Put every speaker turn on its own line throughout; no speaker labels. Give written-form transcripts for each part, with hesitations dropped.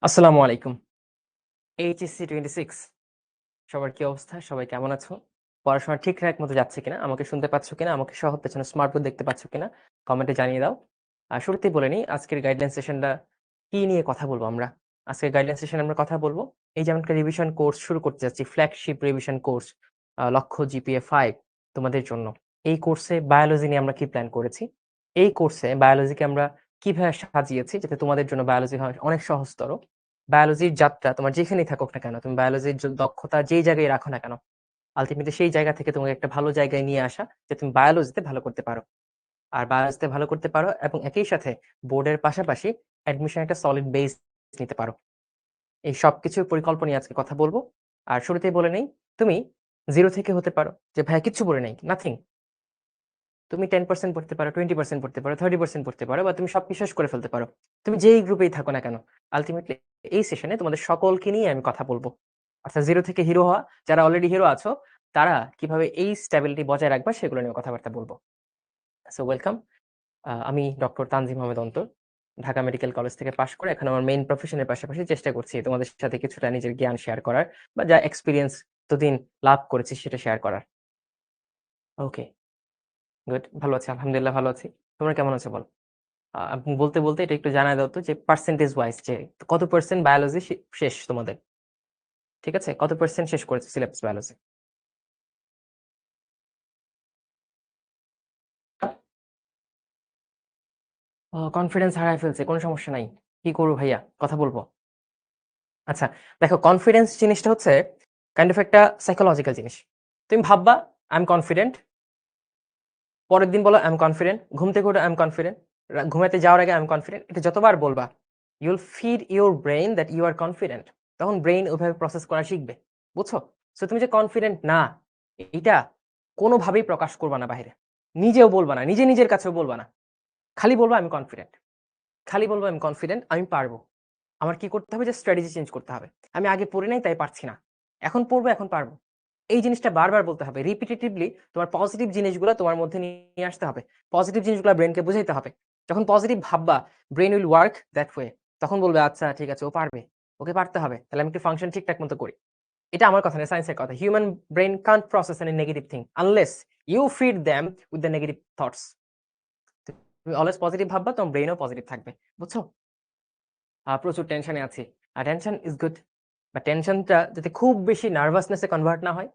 আসসালামু আলাইকুম। এইচএসসি 26 সবার কি অবস্থা? সবাই কেমন আছো? পড়াশোনা ঠিকঠাক মতো যাচ্ছে কিনা? আমাকে শুনতে পাচ্ছ কিনা? আমাকে সহ পেছনে স্মার্ট বোর্ড দেখতে পাচ্ছ কিনা? কমেন্টে জানিয়ে দাও। আর শুরুতেই বলে নিই আজকের গাইডলাইন সেশনটা কি নিয়ে কথা বলবো আমরা? আজকের গাইডলাইন সেশনে আমরা কথা বলবো এই যে আমরা একটা রিভিশন কোর্স শুরু করতে যাচ্ছি, ফ্ল্যাগশিপ রিভিশন কোর্স লক্ষ্য জিপিএ 5 তোমাদের জন্য। এই কোর্সে বায়োলজি নিয়ে আমরা কি প্ল্যান করেছি? এই কোর্সে বায়োলজিকে আমরা কিভাবে সাজিয়েছি যাতে তোমাদের জন্য বায়োলজি হয় অনেক সহজতর। বায়োলজির যাত্রা তোমার যেখানেই থাকুক না কেন, তুমি বায়োলজির দক্ষতা যেই জায়গায় রাখো না কেন, আল্টিমেটলি সেই জায়গা থেকে তোমাকে একটা ভালো জায়গায় নিয়ে আসা যে তুমি বায়োলজিতে ভালো করতে পারো। আর বায়োলজিতে ভালো করতে পারো এবং একই সাথে বোর্ডের পাশাপাশি অ্যাডমিশন একটা সলিড বেস নিতে পারো। এই সবকিছুর পরিকল্পনা নিয়ে আজকে কথা বলব। আর শুরুতেই বলে নেই, তুমি 0 থেকে হতে পারো যে ভাইয়া কিচ্ছু পড়ি নাই, নাথিং। তুমি 10% পড়তে পারো, 20% পড়তে পারো, 30% পড়তে পারো বা তুমি সবকিছু শেষ করে ফেলতে পারো। তুমি যেই গ্রুপেই থাকো না কেন, আল্টিমেটলি এই সেশনে তোমাদের সকলকে নিয়ে আমি কথা বলব। অর্থাৎ 0 থেকে হিরো হওয়া, যারা অলরেডি হিরো আছো, তারা কিভাবে এই স্ট্যাবিলিটি বজায় রাখবা সেগুলো নিয়ে কথাবার্তা বলব। So welcome. আমি ডক্টর তানজিম আহমেদ অন্তর। ঢাকা মেডিকেল কলেজ থেকে পাশ করে এখন আমার মেইন প্রফেশনের পাশাপাশি চেষ্টা করছি তোমাদের সাথে কিছুটা নিজের জ্ঞান শেয়ার করার বা যা এক্সপেরিয়েন্স এতদিন লাভ করেছি সেটা শেয়ার করার। ওকে, গুড। ভালো আছি, আলহামদুলিল্লাহ ভালো আছি। তোমরা কেমন আছো বলো? আপনি বলতে এটা একটু জানায় দাও তো যে পার্সেন্টেজ ওয়াইজ যে কত পার্সেন্ট বায়োলজি শেষ তোমাদের? ঠিক আছে? কত পার্সেন্ট শেষ করেছো সিলেবাস বায়োলজি? কনফিডেন্স হারায় ফেলছে। কোনো সমস্যা নাই। কি করব ভাইয়া? কথা বলবো। আচ্ছা, দেখো কনফিডেন্স জিনিসটা হচ্ছে কাইন্ড অফ একটা সাইকোলজিক্যাল জিনিস। তুমি ভাববা আই এম কনফিডেন্ট, পরের দিন বলো আই এম কনফিডেন্ট, ঘুম থেকে উঠে আই এম কনফিডেন্ট, ঘুমাতে যাওয়ার আগে আই এম কনফিডেন্ট। এটা যতবার বলবা, you will feed your brain that you are confident. তখন ব্রেইন ওইভাবে প্রসেস করা শিখবে। বুঝছো? সো তুমি যে কনফিডেন্ট না, এইটা কোনোভাবেই প্রকাশ করবা না বাহিরে। নিজেও বলবা না, নিজের কাছেও বলবা না। খালি বলবা আমি কনফিডেন্ট। খালি বলবা আমি কনফিডেন্ট, আমি পারবো। আমার কি করতে হবে যে স্ট্র্যাটেজি চেঞ্জ করতে হবে। আমি আগে পড়ি নাই তাই পারছি না। এখন পড়বো, এখন পারবো। এই জিনিসটা বারবার বলতে হবে। রিপিটিটিভলি তোমার পজিটিভ জিনিসগুলো তোমার মধ্যে নিয়ে আসতে হবে। পজিটিভ জিনিসগুলো ব্রেইনকে বুঝাইতে হবে। যখন পজিটিভ ভাববা, brain will work that way. তখন বলবে আচ্ছা ঠিক আছে ও পারবে। ওকে পারতে হবে। তাহলে আমি একটু ফাংশন ঠিকঠাক মতো করি। এটা আমার কথা না, সায়েন্সের কথা। Human brain can't process any negative thing unless you feed them with the negative thoughts. তুমি অলওয়েজ পজিটিভ ভাববা, তোমার ব্রেইনও পজিটিভ থাকবে। বুঝছো? প্রচুর টেনশনে আছি। Tension is good. বাট টেনশনটা যাতে খুব বেশি নার্ভাসনেস এ কনভার্ট না হয়,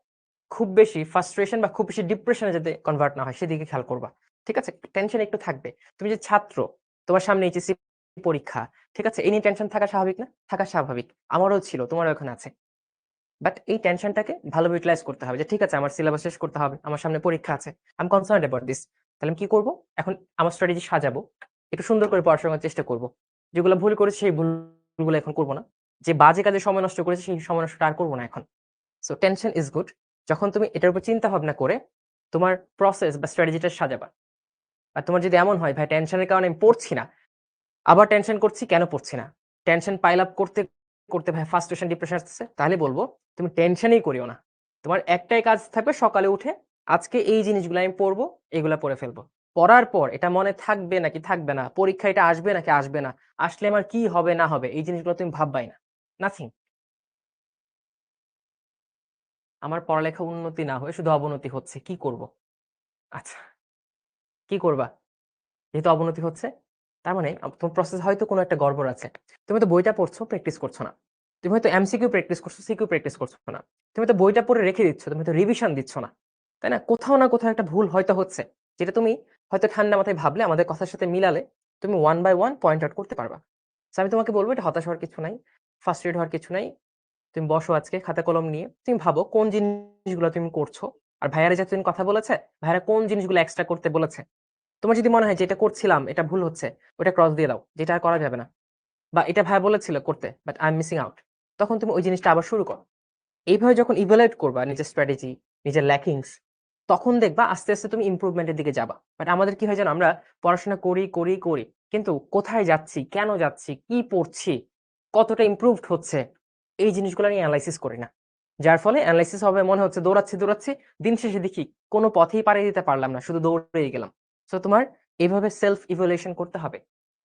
খুব বেশি ফ্রাস্ট্রেশন বা খুব বেশি ডিপ্রেশন এ যাতে কনভার্ট না হয় সেদিকে খেয়াল করবা। ঠিক আছে? টেনশন একটু থাকবে। তুমি যে ছাত্র, তোমার সামনে এইচএসসি পরীক্ষা। ঠিক আছে? এই নিয়ে টেনশন থাকা স্বাভাবিক না? থাকা স্বাভাবিক। আমারও ছিল, তোমারও এখন আছে। বাট এই টেনশনটাকে ভালোভাবে ইউটিলাইজ করতে হবে যে ঠিক আছে আমার সিলেবাস শেষ করতে হবে। আমার সামনে পরীক্ষা আছে। I am concerned about this. তাহলে আমি কি করব? এখন আমার স্ট্র্যাটেজি সাজাবো। একটু সুন্দর করে পড়াশোনা করার চেষ্টা করব। যেগুলো ভুল করেছি সেই ভুলগুলো এখন করব না। যে বাজে কাজে সময় নষ্ট করেছি সেই সময় নষ্টটা আর করব না এখন। So tension is good. যখন তুমি এটার উপর চিন্তা ভাবনা করে তোমার প্রসেস বা স্ট্র্যাটেজিটা সাজাবা। আর তোমার যদি এমন হয় ভাই টেনশনের কারণে আমি পড়ছি না, আবার টেনশন করছি কেন পড়ছি না? টেনশন পাইল আপ করতে ভাই ফ্রাস্ট্রেশন, ডিপ্রেশন আসতেছে। তাহলে বলব তুমি টেনশনই করিও না। তোমার একটাই কাজ থাকবে সকালে উঠে আজকে এই জিনিসগুলো আমি পড়বো, এগুলা পড়ে ফেলবো। পড়ার পর এটা মনে থাকবে নাকি থাকবে না, পরীক্ষা এটা আসবে নাকি আসবে না, আসলে আমার কি হবে না হবে এই জিনিসগুলো তুমি ভাববাই না। নাথিং। আমার পড়ালেখা উন্নতি না হয়ে শুধু অবনতি হচ্ছে। কি করব? আচ্ছা, কি করবা? যেহেতু অবনতি হচ্ছে, তার মানে তোমার প্রসেস হয়তো কোনো একটা গড়বড় আছে। তুমি তো বইটা পড়ছো, প্র্যাকটিস করছো না। তুমি হয়তো এমসিকিউ প্র্যাকটিস করছো, সিকিউ প্র্যাকটিস করছো না। তুমি তো বইটা পড়ে রেখে দিচ্ছ, তুমি তো রিভিশন দিচ্ছ না। তাই না? কোথাও না কোথাও একটা ভুল হয়তো হচ্ছে। যেটা তুমি হয়তো ঠান্ডা মাথায় ভাবলে আমাদের কথার সাথে মিলালে তুমি one by one point out করতে পারবা। সো আমি তোমাকে বলব এটা হতাশ হওয়ার কিছু নাই, ফ্রাস্ট্রেট হওয়ার কিছু নাই। তুমি বসো আজকে খাতা কলম নিয়ে। তুমি ভাবো কোন জিনিসগুলো তুমি করছো। আর ভাইয়ারা যে এতদিন কথা বলেছে, ভাইয়ারা কোন জিনিসগুলো এক্সট্রা করতে বলেছে। তোমার যদি মনে হয় যে এটা করছিলাম, এটা ভুল হচ্ছে, ওটা ক্রস দিয়ে দাও। যেটা আর করা যাবে না। বা এটা ভাইয়া বলেছিল করতে, but I am missing out. তখন তুমি ওই জিনিসটা আবার শুরু করো। এইভাবে যখন ইভালুয়েট করবা নিজের স্ট্র্যাটেজি, নিজের ল্যাকিংস, তখন দেখবা আস্তে, আস্তে তুমি ইমপ্রুভমেন্ট এর দিকে যাবা। বাট আমাদের কি হয় জানো? আমরা পড়াশোনা করি। কিন্তু কোথায় যাচ্ছি, কেন যাচ্ছি, কি পড়ছি, কতটা ইমপ্রুভড হচ্ছে, এই জিনিসগুলো নিয়ে এনালাইসিস করি না। যার ফলে এনালাইসিস হবে মনে হচ্ছে দৌড়াচ্ছি। দিন শেষে দেখি কোনো পথেই পাড়ি দিতে পারলাম না। শুধু দৌড়েই গেলাম। সো তোমার এভাবে সেলফ ইভালুয়েশন করতে হবে।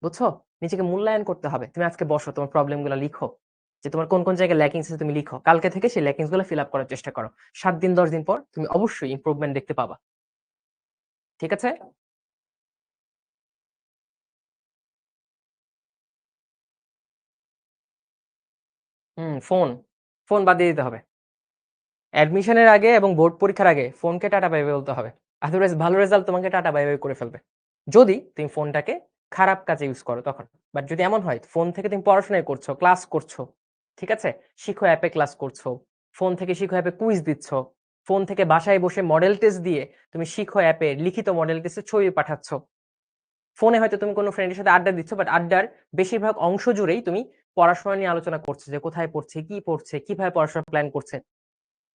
বুঝছো? নিজেকে মূল্যায়ন করতে হবে। তুমি আজকে বসো, তোমার প্রবলেমগুলো লিখো। যে তোমার কোন, কোন জায়গায় ল্যাকিংস আছে তুমি লিখো। কালকে থেকে সেই ল্যাকিংস গুলো ফিল আপ করার চেষ্টা করো। ৭ দিন ১০ দিন পর তুমি অবশ্যই ইমপ্রুভমেন্ট দেখতে পাবা। ঠিক আছে? ফোন, ফোন বাদ দিয়ে দিতে হবে। অ্যাডমিশনের আগে এবং বোর্ড পরীক্ষার আগে ফোনকে টাটা বাই বাই বলতে হবে। আদারওয়াইজ ভালো রেজাল্ট তোমাকে টাটা বাই বাই করে ফেলবে। যদি তুমি ফোনটাকে খারাপ কাজে ইউজ করো তখন। বাট যদি এমন হয় ফোন থেকে তুমি পড়াশোনাই করছো, ক্লাস করছো, ঠিক আছে? শিখো অ্যাপে ক্লাস করছো, ফোন থেকে শিখো অ্যাপে কুইজ দিচ্ছ, ফোন থেকে বাসায় বসে মডেল টেস্ট দিয়ে তুমি শিখো অ্যাপে লিখিত মডেল টেস্টের ছবি পাঠাচ্ছ। ফোনে হয়তো তুমি কোনো ফ্রেন্ডের সাথে আড্ডা দিচ্ছ, বাট আড্ডার বেশিরভাগ অংশ জুড়েই তুমি পড়াশোনা নিয়ে আলোচনা করছো যে কোথায় পড়ছে, কিভাবে পড়াশোনার প্ল্যান করছে।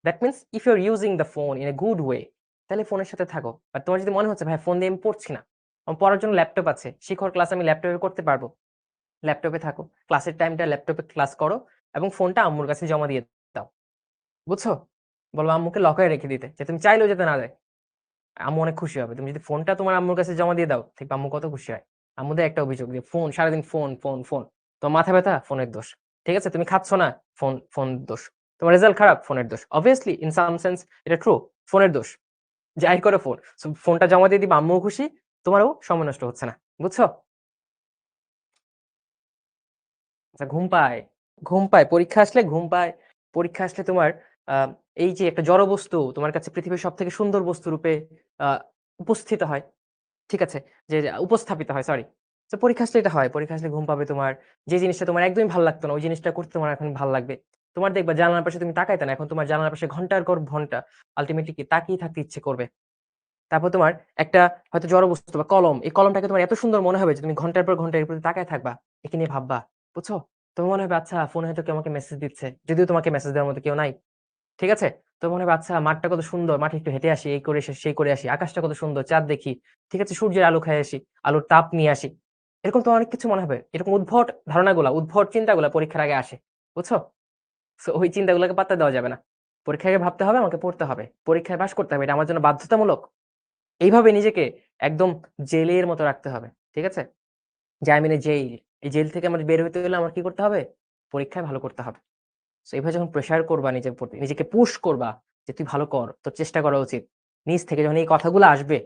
That means if you are using the phone in a good way, তাহলে ফোনের সাথে থাকো। বাট তোমার যদি মনে হচ্ছে ভাই ফোন দিয়ে আমি পড়ছি না, আমার পড়ার জন্য ল্যাপটপ আছে, শিখর ক্লাস আমি ল্যাপটপে করতে পারবো, ল্যাপটপে থাকো, ক্লাসের টাইমটা ল্যাপটপে ক্লাস করো এবং ফোনটা আম্মুর কাছে জমা দিয়ে দাও। বুঝছো? বলবো আম্মুকে লকারে রেখে দিতে, যে তুমি চাইলেও যেতে না যায়। আম্মু অনেক খুশি হবে। তুমি যদি ফোনটা তোমার আম্মুর কাছে জমা দিয়ে দাও, দেখবে আম্মু কত খুশি হয়। আম্মুদের একটা অভিযোগ যে ফোন, সারাদিন ফোন ফোন ফোন, তোমার মাথা ব্যথা, ফোনের দোষ। ঠিক আছে? তুমি খাচ্ছ না, ফোন ফোন দোষ। তোমার রেজাল্ট খারাপ, ফোনের দোষ। অবভিয়াসলি ইন সাম সেন্স এটা ট্রু, ফোনের দোষ। যাই করে ফোন। সো ফোনটা জমা দিয়ে দিবা, আম্মুও খুশি, তোমারও সময় নষ্ট হচ্ছে না। বুঝছো? আচ্ছা, ঘুম পায়। ঘুম পায়, পরীক্ষা আসলে ঘুম পায়। পরীক্ষা আসলে তোমার আ এই যে একটা জড় বস্তু তোমার কাছে পৃথিবীর সবথেকে সুন্দর বস্তু রূপে আ উপস্থিত হয়। ঠিক আছে? যে উপস্থাপিত হয়, সরি। তো পরীক্ষা আসলে এটা হয়। পরীক্ষা আসলে ঘুম পাবে তোমার। যে জিনিসটা তোমার একদমই ভাল লাগতো না, ওই জিনিসটা করতে তোমার এখন ভাল লাগবে। তোমার দেখবা জানালার পাশে তুমি তাকাইতে না। এখন তোমার জানালার পাশে ঘন্টার পর ঘন্টা আল্টিমেটলি কি তাকিয়ে থাকতে ইচ্ছে করবে। তারপর তোমার একটা হয়তো জড় বস্তু বা কলম, এই কলমটাকে তোমার এত সুন্দর মনে হবে যে তুমি ঘন্টার পর ঘন্টা এর প্রতি তাকায় থাকবা। একে নিয়ে ভাববা। বুঝছো? তোমার মনে হবে আচ্ছা ফোনে হয়তো কেউ আমাকে মেসেজ দিচ্ছে। যদিও তোমাকে মেসেজ দেওয়ার মতো কেউ নাই। ঠিক আছে? তো মনে হবে আচ্ছা মাঠটা কত সুন্দর, মাঠে একটু হেঁটে আসি, এই করে আসি, সেই করে আসি। আকাশটা কত সুন্দর, চাঁদ দেখি। ঠিক আছে? সূর্যের আলো খাই আসি, আলোর তাপ নিয়ে আসি। এরকম তো অনেক কিছু মনে হবে। এরকম উদ্ভট ধারণাগুলা, উদ্ভট চিন্তাগুলা পরীক্ষার আগে আসে। বুঝছো? সো ওই চিন্তাগুলোকে পাত্তা দেওয়া যাবে না। পরীক্ষার আগে ভাবতে হবে আমাকে পড়তে হবে। পরীক্ষায় পাস করতে হবে। এটা আমার জন্য বাধ্যতামূলক। এইভাবে নিজেকে একদম জেলের মতো রাখতে হবে। ঠিক আছে? যে I am in a jail. এই জেল থেকে আমার বের হইতে হলে আমার কি করতে হবে? পরীক্ষায় ভালো করতে হবে। সো এভাবে যখন প্রেশার করবা নিজের প্রতি, নিজেকে পুশ করবা যে তুই ভালো কর, তোর চেষ্টা করা উচিত। নিজ থেকে যখন এই কথাগুলো আসবে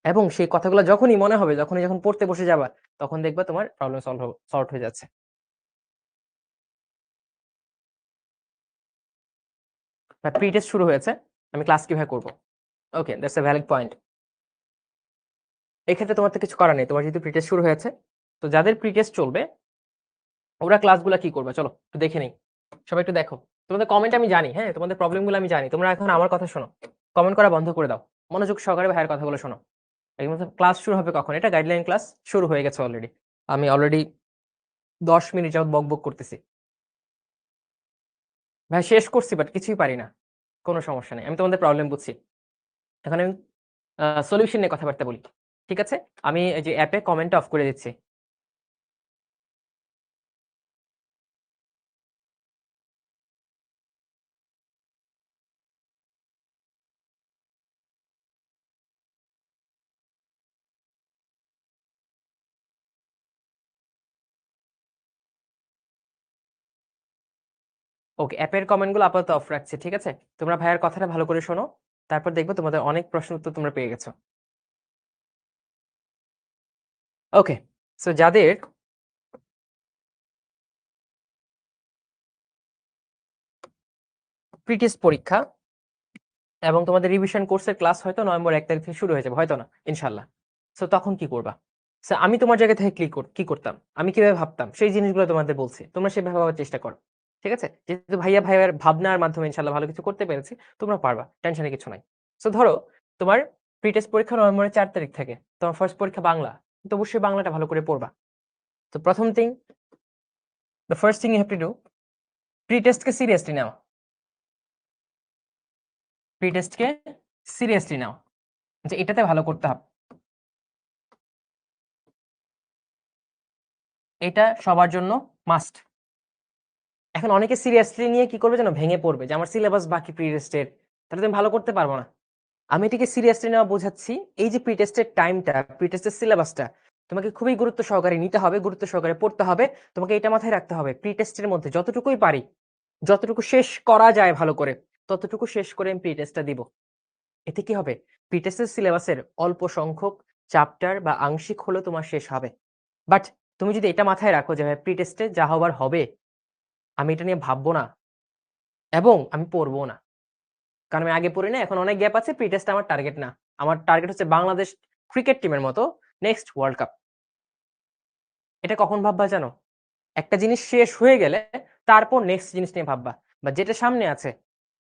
এবং সেই কথাগুলো যখনই মনে হবে, যখন পড়তে বসে যাবা, তখন দেখবা তোমার প্রবলেম সলভ হয়ে যাচ্ছে। প্রি টেস্ট শুরু হয়েছে। আমি ক্লাস কিভাবে করব? ওকে, দ্যাটস আ ভ্যালিড পয়েন্ট। এক্ষেত্রে তোমার তো কিছু করার নেই। তোমার যেহেতু প্রি টেস্ট শুরু হয়েছে, তো যাদের প্রি টেস্ট চলবে ওরা ক্লাসগুলা কি করবে? চলো একটু দেখে নেই। সবাই একটু দেখো। তোমাদের কমেন্ট আমি জানি, হ্যাঁ? তোমাদের প্রবলেম গুলো আমি জানি। তোমরা এখন আমার কথা শোনো। কমেন্ট করা বন্ধ করে দাও। মনোযোগ সহকারে ভাইয়ের কথাগুলো শোনো। একদম ক্লাস শুরু হবে কখন? এটা গাইডলাইন ক্লাস শুরু হয়ে গেছে অলরেডি। আমি অলরেডি ১০ মিনিট যাবত বকবক করতেছি। ভাই শেষ করছি বাট কিছুই পারি না। কোন সমস্যা নেই। আমি তোমাদের প্রবলেম বুঝছি। এখন আমি সলিউশন নিয়ে কথাবার্তা বলি। ঠিক আছে? আমি এই যে অ্যাপে কমেন্ট অফ করে দিচ্ছি। ওকে, অ্যাপের কমেন্ট গুলো আপাতত অফ রাখছি। ঠিক আছে? তোমরা ভাইয়ার কথাটা ভালো করে শোনো। তারপর দেখবে তোমাদের অনেক প্রশ্ন উত্তর তোমরা পেয়ে গেছো। ওকে। সো যাদের প্রি-টেস্ট পরীক্ষা এবং তোমাদের রিভিশন কোর্সের ক্লাস হয়তো নভেম্বর ১ তারিখ থেকে শুরু হয়ে যাবে। হয়তো না, ইনশাআল্লাহ। সো তখন কি করবা? সো আমি তোমার জায়গা থেকে কি করতাম? আমি কিভাবে ভাবতাম? সেই জিনিসগুলো তোমাদের বলছি। তোমরা সেভাবে ভাবার চেষ্টা করো। ঠিক আছে? যেহেতু ভাইয়ার ভাবনার মাধ্যমে ইনশাআল্লাহ ভালো কিছু করতে পেরেছি, তোমরা পারবা। টেনশনের কিছু নাই। সো ধরো তোমার প্রি-টেস্ট পরীক্ষা নভেম্বরের ৪ তারিখ থেকে। তোমার ফার্স্ট পরীক্ষা বাংলা। তো অবশ্যই বাংলাটা ভালো করে পড়বা। তো প্রথম thing, the first thing you have to do, প্রি-টেস্টকে সিরিয়াসলি নাও। প্রি-টেস্টকে সিরিয়াসলি নাও। যে এটাতে ভালো করতে হবে। এটা সবার জন্য মাস্ট। এখন অনেকে সিরিয়াসলি নিয়ে কি করবে জানো? ভেঙে পড়বে যে আমার সিলেবাস বাকি প্রি টেস্টের, তাহলে তুমি ভালো করতে পারবো না। আমি এটাকে সিরিয়াসলি নেওয়া বোঝাচ্ছি, এই যে প্রি টেস্টের টাইমটা, প্রি টেস্টের সিলেবাসটা, তোমাকে খুবই গুরুত্ব সহকারে নিতে হবে, গুরুত্ব সহকারে পড়তে হবে। তোমাকে এটা মাথায় রাখতে হবে, প্রি টেস্টের মধ্যে যতটুকুই পারি, যতটুকু শেষ করা যায় ভালো করে, ততটুকু শেষ করে আমি প্রি টেস্টটা দিব। এতে কি হবে? প্রি টেস্টের সিলেবাসের অল্প সংখ্যক চ্যাপ্টার বা আংশিক হলেও তোমার শেষ হবে। বাট তুমি যদি এটা মাথায় রাখো যে ভাই প্রি টেস্টে যা হবার হবে, আমি এটা নিয়ে ভাববো না এবং আমি পড়বো না। কারণ আমি আগে পড়ি না, এখন অনেক গ্যাপ আছে, প্রি টেস্ট আমার টার্গেট না। আমার টার্গেট হচ্ছে বাংলাদেশ ক্রিকেট টিমের মতো নেক্সট ওয়ার্ল্ড কাপ। এটা কখন ভাববা জানো? একটা জিনিস শেষ হয়ে গেলে তারপর নেক্সট জিনিস নিয়ে ভাববা, বা যেটা সামনে আছে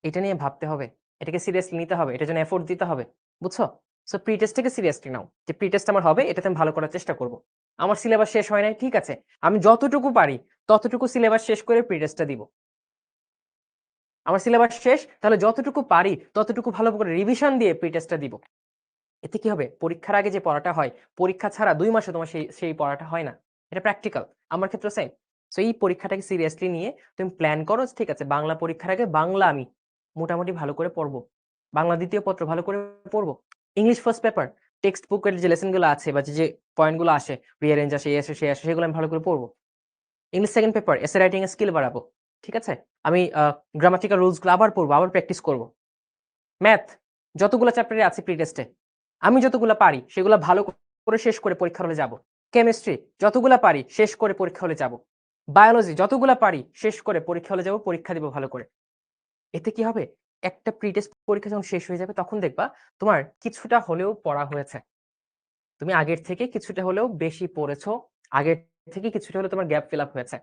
এটা নিয়ে ভাবতে হবে, এটাকে সিরিয়াসলি নিতে হবে, এটার জন্য এফোর্ট দিতে হবে। বুঝছো? সো প্রি টেস্টটাকে সিরিয়াসলি নাও, যে প্রি টেস্ট আমার হবে, এটাতে আমি ভালো করার চেষ্টা করব। আমার সিলেবাস শেষ হয় নাই, ঠিক আছে, আমি যতটুকু পারি ততটুকু সিলেবাস শেষ করে প্রি টেস্টটা দিব। আমার সিলেবাস শেষ, তাহলে যতটুকু পারি ততটুকু ভালো করে রিভিশন দিয়ে প্রি টেস্টটা দিব। এতে কি হবে? পরীক্ষার আগে যে পড়াটা হয়, পরীক্ষা ছাড়া ২ মাসে তোমার সেই পড়াটা হয় না। এটা প্র্যাকটিক্যাল। আমার ক্ষেত্রেও সেম। সো এই পরীক্ষাটাকে সিরিয়াসলি নিয়ে তুমি প্ল্যান করো, ঠিক আছে, বাংলা পরীক্ষার আগে বাংলা আমি মোটামুটি ভালো করে পড়ব। বাংলা ২য় পত্র ভালো করে পড়ব। ইংলিশ ফার্স্ট পেপার, টেক্সট বুকের যে লেসন গুলো আছে বা যে পয়েন্ট গুলো আসে, রিঅ্যারেঞ্জ আসে, এই আসে, সেই আসে, সেগুলো আমি ভালো করে পড়ব। English second paper, essay writing এর স্কিল বাড়াবো। ঠিক আছে? আমি গ্রামাটিক্যাল রুলস গুলো আবার পড়ব, আবার প্র্যাকটিস করব। ম্যাথ যতগুলো চ্যাপ্টারে আছে প্রি টেস্টে, আমি যতগুলা পারি সেগুলা ভালো করে শেষ করে পরীক্ষা হলে যাব। কেমিস্ট্রি যতগুলা পারি শেষ করে পরীক্ষা হলে যাব। বায়োলজি যতগুলা পারি শেষ করে পরীক্ষা হলে যাব, পরীক্ষা দিব ভালো করে। এতে কি হবে? একটা প্রি টেস্ট পরীক্ষা যখন শেষ হয়ে যাবে তখন দেখবা তোমার কিছুটা হলেও পড়া হয়েছে। তুমি আগের থেকে কিছুটা হলেও বেশি পড়েছো, আগের থেকে কিছুটা হলেও তোমার গ্যাপ ফিল আপ হয়েছে।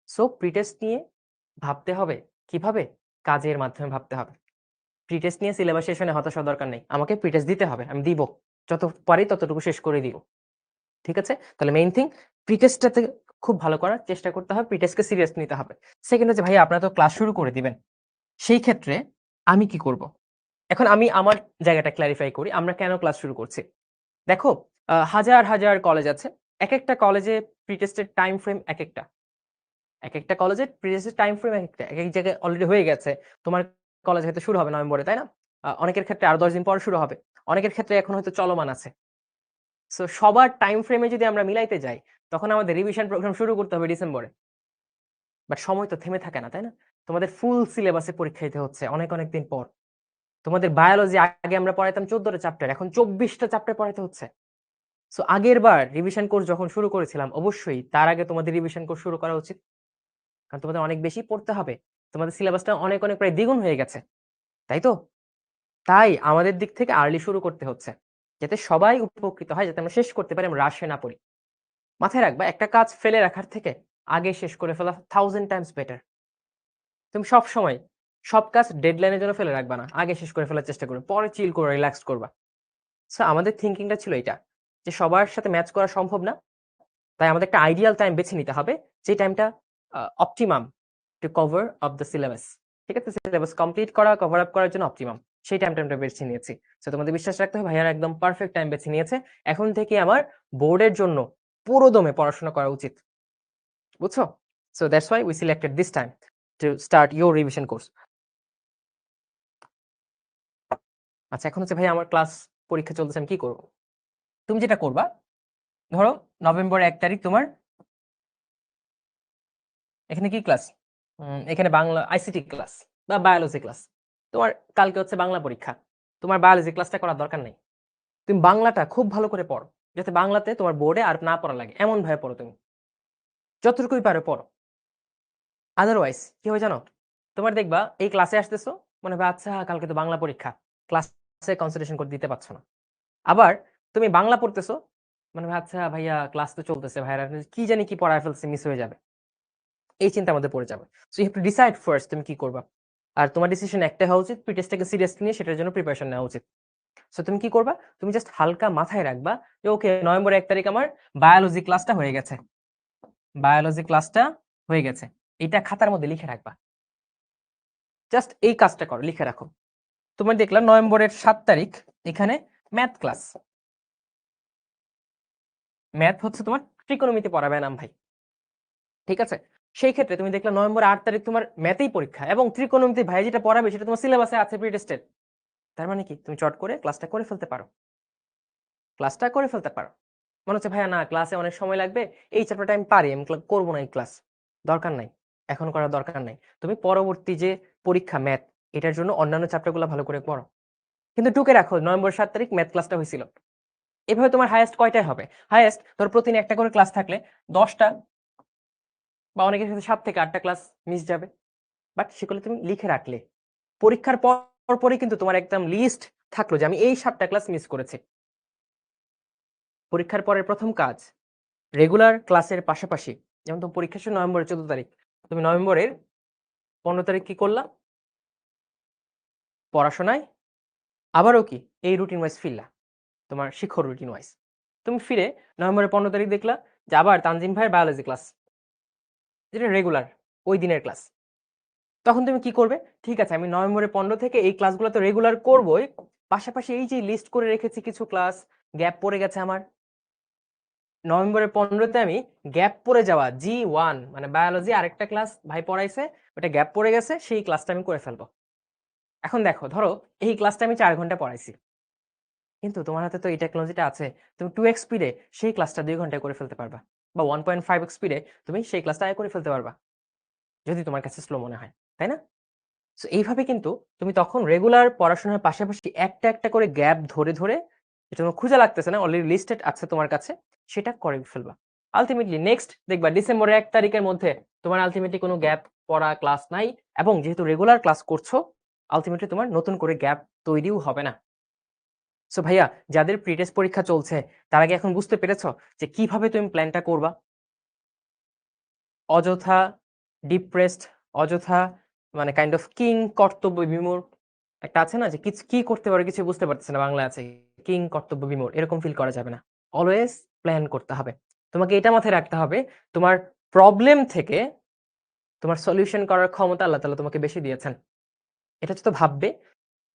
সো প্রি টেস্ট নিয়ে ভাবতে হবে কিভাবে? কাজের মাধ্যমে ভাবতে হবে। প্রি টেস্ট নিয়ে সিলেবাস শেষ হয় না, হতাশ হওয়ার দরকার নেই। আমাকে প্রি টেস্ট দিতে হবে। আমি দিব। যত পারি ততটুকু শেষ করে দিব। ঠিক আছে? তাহলে মেইন থিং প্রি টেস্টটাতে খুব ভালো করার চেষ্টা করতে হবে। প্রি টেস্টকে সিরিয়াস নিতে হবে। সেকেন্ড হচ্ছে ভাইয়া আপনারা তো ক্লাস শুরু করে দিবেন। সেই ক্ষেত্রে আমি কি করব? এখন আমি আমার জায়গাটা ক্লারিফাই করি। আমরা কেন ক্লাস শুরু করছি? দেখো, হাজার, হাজার কলেজ আছে। একেকটা কলেজে প্রি টেস্টের টাইম ফ্রেম একেকটা। একেকটা কলেজে প্রি টেস্টের টাইম ফ্রেম একেকটা। একেক জায়গায় অলরেডি হয়ে গেছে। তোমার কলেজ হয়তো শুরু হবে নভেম্বরে, তাই না? অনেকের ক্ষেত্রে আরো ১০ দিন পর শুরু হবে। অনেকের ক্ষেত্রে এখন হয়তো চলমান আছে। সো সবার টাইম ফ্রেমে যদি আমরা মিলাইতে যাই, তখন আমাদের রিভিশন প্রোগ্রাম শুরু করতে হবে ডিসেম্বরে। বাট সময় তো থেমে থাকে না, তাই না? তোমাদের ফুল সিলেবাসে পরীক্ষা দিতে হচ্ছে অনেক, অনেক দিন পর। তোমাদের বায়োলজি আগে আমরা পড়াইতাম ১৪ টা চ্যাপ্টার, এখন ২৪ টা চ্যাপ্টার পড়াইতে হচ্ছে। সো আগের বার রিভিশন কোর্স যখন শুরু করেছিলাম, অবশ্যই তার আগে তোমাদের রিভিশন কোর্স শুরু করা উচিত। কারণ তোমাদের অনেক বেশি পড়তে হবে। তোমাদের সিলেবাসটা অনেক, অনেক প্রায় দ্বিগুণ হয়ে গেছে। তাই তো? তাই আমাদের দিক থেকে আর্লি শুরু করতে হচ্ছে। যাতে সবাই উপকৃত হয়, যাতে আমরা শেষ করতে পারি, আমরা রাশে না পড়ি। মাথায় রাখবা, একটা কাজ ফেলে রাখার থেকে আগে শেষ করে ফেলা 1000 টাইমস বেটার। তুমি সবসময় সব কাজ ডেডলাইনের জন্য ফেলে রাখবা না। আগে শেষ করে ফেলার চেষ্টা করবে। পরে চিল করে রিল্যাক্স করবা। সো আমাদের থিংকিংটা ছিল এটা, যে সবার সাথে ম্যাচ করা সম্ভব না। তাই আমাদের একটা আইডিয়াল টাইম বেছে নিতে হবে, যে টাইমটা optimum to cover of the syllabus. ঠিক আছে? সিলেবাস কমপ্লিট করা, কভার আপ করার জন্য অপটিমাম। সেই টাইমটা আমরা বেছে নিয়েছি। সো তোমাদের বিশ্বাস রাখতে হবে, ভাইয়ারা একদম পারফেক্ট টাইম বেছে নিয়েছে। এখন থেকে আমার বোর্ডের জন্য পুরো দমে পড়াশোনা করা উচিত। বুঝছো? So that's why we selected this time to start your revision course. আচ্ছা, এখন হচ্ছে ভাই আমার ক্লাস পরীক্ষা চলতেছে, আমি কি করব? তুমি যেটা করবা, ধরো নভেম্বরের ১ তারিখ তোমার এখানে কি ক্লাস? এখানে বাংলা আইসিটি ক্লাস বা বায়োলজি ক্লাস। তোমার কালকে হচ্ছে বাংলা পরীক্ষা। তোমার বায়োলজি ক্লাসটা করার দরকার নাই। তুমি বাংলাটা খুব ভালো করে পড়ো। যাতে বাংলাতে তোমার বোর্ডে আর না পড়া লাগে। এমন ভাবে পড়ো তুমি। যতটুকুই পারো পড়ো। আদারওয়াইজ কি হবে জানো? তোমার দেখবা এই ক্লাসে আসতেছো, মনে হবে আচ্ছা কালকে তো বাংলা পরীক্ষা। ক্লাসে কনসেন্ট্রেশন করে দিতে পারছো না। আবার তুমি বাংলা পড়তেছো, মনে হবে আচ্ছা ভাইয়া ক্লাস তো চলতেছে, ভাইয়ারা কি জানি কি পড়ায় ফেলছে, মিস হয়ে যাবে। এই চিন্তার মধ্যে পড়ে যাবে। So you have to decide first তুমি কি করবা। আর তোমার ডিসিশন একটাই হওয়া উচিত, প্রি টেস্টটাকে সিরিয়াসলি নিয়ে সেটার জন্য প্রিপারেশন নেওয়া উচিত। সো তুমি কি করবা? তুমি জাস্ট হালকা মাথায় রাখবা যে ওকে নভেম্বরের ১ তারিখ আমার বায়োলজি ক্লাসটা হয়ে গেছে। বায়োলজি ক্লাসটা হয়ে গেছে। এটা খাতার মধ্যে লিখে রাখবা। জাস্ট এই কাজটা করো, লিখে রাখো। তোমার দেখলাম নভেম্বরের ৭ তারিখ এখানে ম্যাথ ক্লাস। ম্যাথ হচ্ছে তোমার ত্রিকোণমিতি পড়াবে নাম ভাই। ঠিক আছে? সেই ক্ষেত্রে তুমি দেখলা নভেম্বরের ৮ তারিখ তোমার ম্যাথেই পরীক্ষা এবং ত্রিকোণমিতি ভাই যেটা পড়াবে সেটা তোমার সিলেবাসে আছে প্রি টেস্টের। তার মানে কি? তুমি চট করে ক্লাসটা করে ফেলতে পারো। ক্লাসটা করে ফেলতে পারো। মনে হচ্ছে ভাইয়া না ক্লাসে অনেক সময় লাগবে, এই চ্যাপ্টারটা আমি পারি, আমি করবো না এই ক্লাস, দরকার নাই, এখন করার দরকার নাই। তুমি পরবর্তী যে পরীক্ষা ম্যাথ, এটার জন্য অন্যান্য চ্যাপ্টারগুলো ভালো করে পড়ো, কিন্তু টুকে রাখো নভেম্বর 7 তারিখ ম্যাথ ক্লাসটা হয়েছিল। এভাবে তোমার হাইয়েস্ট কয়টায় হবে? হাইয়েস্ট ধর প্রতিদিন একটা করে ক্লাস থাকলে 10টা বা অনেকের সাথে 7 থেকে 8টা ক্লাস মিস যাবে, বাট সেগুলো তুমি লিখে রাখলে পরীক্ষার পরই কিন্তু তোমার একদম লিস্ট থাকলো যে আমি এই 7টা ক্লাস মিস করেছি। পরীক্ষার পরের প্রথম কাজ রেগুলার ক্লাসের পাশাপাশি, যেমন তোমার পরীক্ষা ছিল নভেম্বরের 14 তারিখ, তুমি নভেম্বরের 15 তারিখ কি করলা? পড়াশোনায় আবারও কি এই রুটিন ওয়াইজ ফিরলা, তোমার শিক্ষক রুটিন ওয়াইজ। তুমি ফিরে নভেম্বরের 15 তারিখ দেখলা যে আবার তানজিম ভাইয়ের বায়োলজি ক্লাস, যেটা রেগুলার ওই দিনের ক্লাস। তখন তুমি কি করবে? ঠিক আছে, আমি নভেম্বরের 15 থেকে এই ক্লাসগুলো তো রেগুলার করবই, পাশাপাশি এই যে লিস্ট করে রেখেছি কিছু ক্লাস গ্যাপ পড়ে গেছে আমার, নভেম্বরের 15-তে আমি গ্যাপ পড়ে যাওয়া G1 মানে বায়োলজি আরেকটা ক্লাস ভাই পড়াইছে, ওটা গ্যাপ পড়ে গেছে, সেই ক্লাসটা আমি করে ফেলবো। এখন দেখো, ধরো এই ক্লাসটা আমি 4 ঘন্টা পড়াইছি, কিন্তু তোমার হাতে তো এই টেকনোলজিটা আছে, তুমি 2x স্পিডে সেই ক্লাসটা 2 ঘন্টায় করে ফেলতে পারবা, বা 1.5x স্পিডে তুমি সেই ক্লাসটা আগে করে ফেলতে পারবা, যদি তোমার কাছে স্লো মনে হয়, তাই না? সো এইভাবে কিন্তু তুমি তখন রেগুলার পড়াশোনার পাশাপাশি একটা একটা করে গ্যাপ ধরে ধরে, যেটা তোমার খুঁজে লাগতেছে না, অলরেডি লিস্টেড আছে তোমার কাছে, সেটা করে ফেলবা। আলটিমেটলি নেক্সট দেখবা ডিসেম্বরের 1 তারিখের মধ্যে তোমার আলটিমেটলি কোনো গ্যাপ পড়া ক্লাস নাই, এবং যেহেতু রেগুলার ক্লাস করছো, আলটিমেটলি তোমার নতুন করে গ্যাপ তৈরিও হবে না। সো ভাইয়া, যাদের প্রি-টেস্ট পরীক্ষা চলছে, তারা কি এখন বুঝতে পেরেছো যে কিভাবে তুমি প্ল্যানটা করবা? অযথা ডিপ্রেসড, অযথা মানে কাইন্ড অফ কিং কর্তব্য বিমূঢ় একটা আছে না, যে কি করতে পারে কিছু বুঝতে পারতেছে না, বাংলা আছে কিং কর্তব্য বিমূঢ়, এরকম ফিল করা যাবে না। অলওয়েজ প্ল্যান করতে হবে। তোমাকে এটা মাথায় রাখতে হবে, তোমার প্রবলেম থেকে তোমার সলিউশন করার ক্ষমতা আল্লাহ তাআলা তোমাকে বেশি দিয়েছেন। এটা তো ভাববে,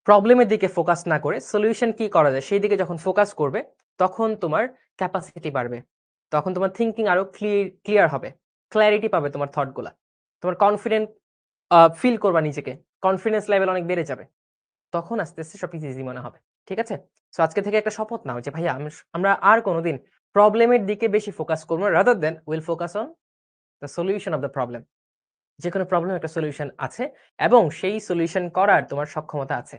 প্রবলেমের দিকে ফোকাস না করে সলিউশন কি করা যায় সেই দিকে যখন ফোকাস করবে, তখন তোমার ক্যাপাসিটি বাড়বে, তখন তোমার থিংকিং আরো ক্লিয়ার হবে, ক্ল্যারিটি পাবে তোমার থট গুলা, তোমার কনফিডেন্ট ফিল করবা নিজেকে, কনফিডেন্স লেভেল অনেক বেড়ে যাবে, তখন আস্তে আস্তে সবকিছু ইজি মনে হবে। ঠিক আছে? সো আজকে থেকে একটা শপথ নাও যে ভাইয়া আমরা আর কোনোদিন প্রবলেমের দিকে বেশি ফোকাস করবো না, rather then will focus on the solution of the problem. যে কোনো প্রবলেম একটা সলিউশন আছে, এবং সেই সলিউশন করার তোমার সক্ষমতা আছে।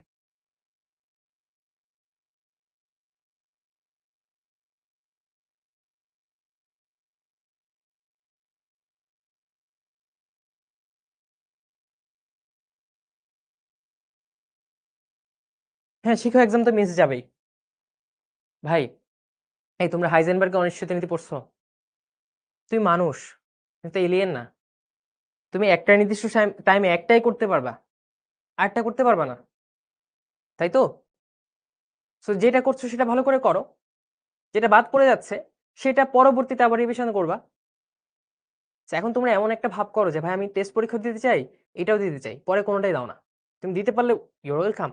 হ্যাঁ, শিক্ষক এক্সাম তো মিস যাবেই। ভাই, এই তোমরা হাইজেনবার্গের অনিশ্চয়তা নীতি পড়ছো? তুমি মানুষ, তুমি তো এলিয়েন না। তুমি একটা নির্দিষ্ট টাইমে একটাই করতে পারবা, আরেকটা করতে পারবা না, তাই তো? সো যেটা করছো সেটা ভালো করে করো, যেটা বাদ পড়ে যাচ্ছে সেটা পরবর্তীতে আবার রিভিশন করবা। So এখন তোমরা এমন একটা ভাব করো যে ভাই আমি টেস্ট পরীক্ষা দিতে চাই, এটাও দিতে চাই, পরে কোনোটাই দাও না। তুমি দিতে পারলে ইউর ওয়েলকাম,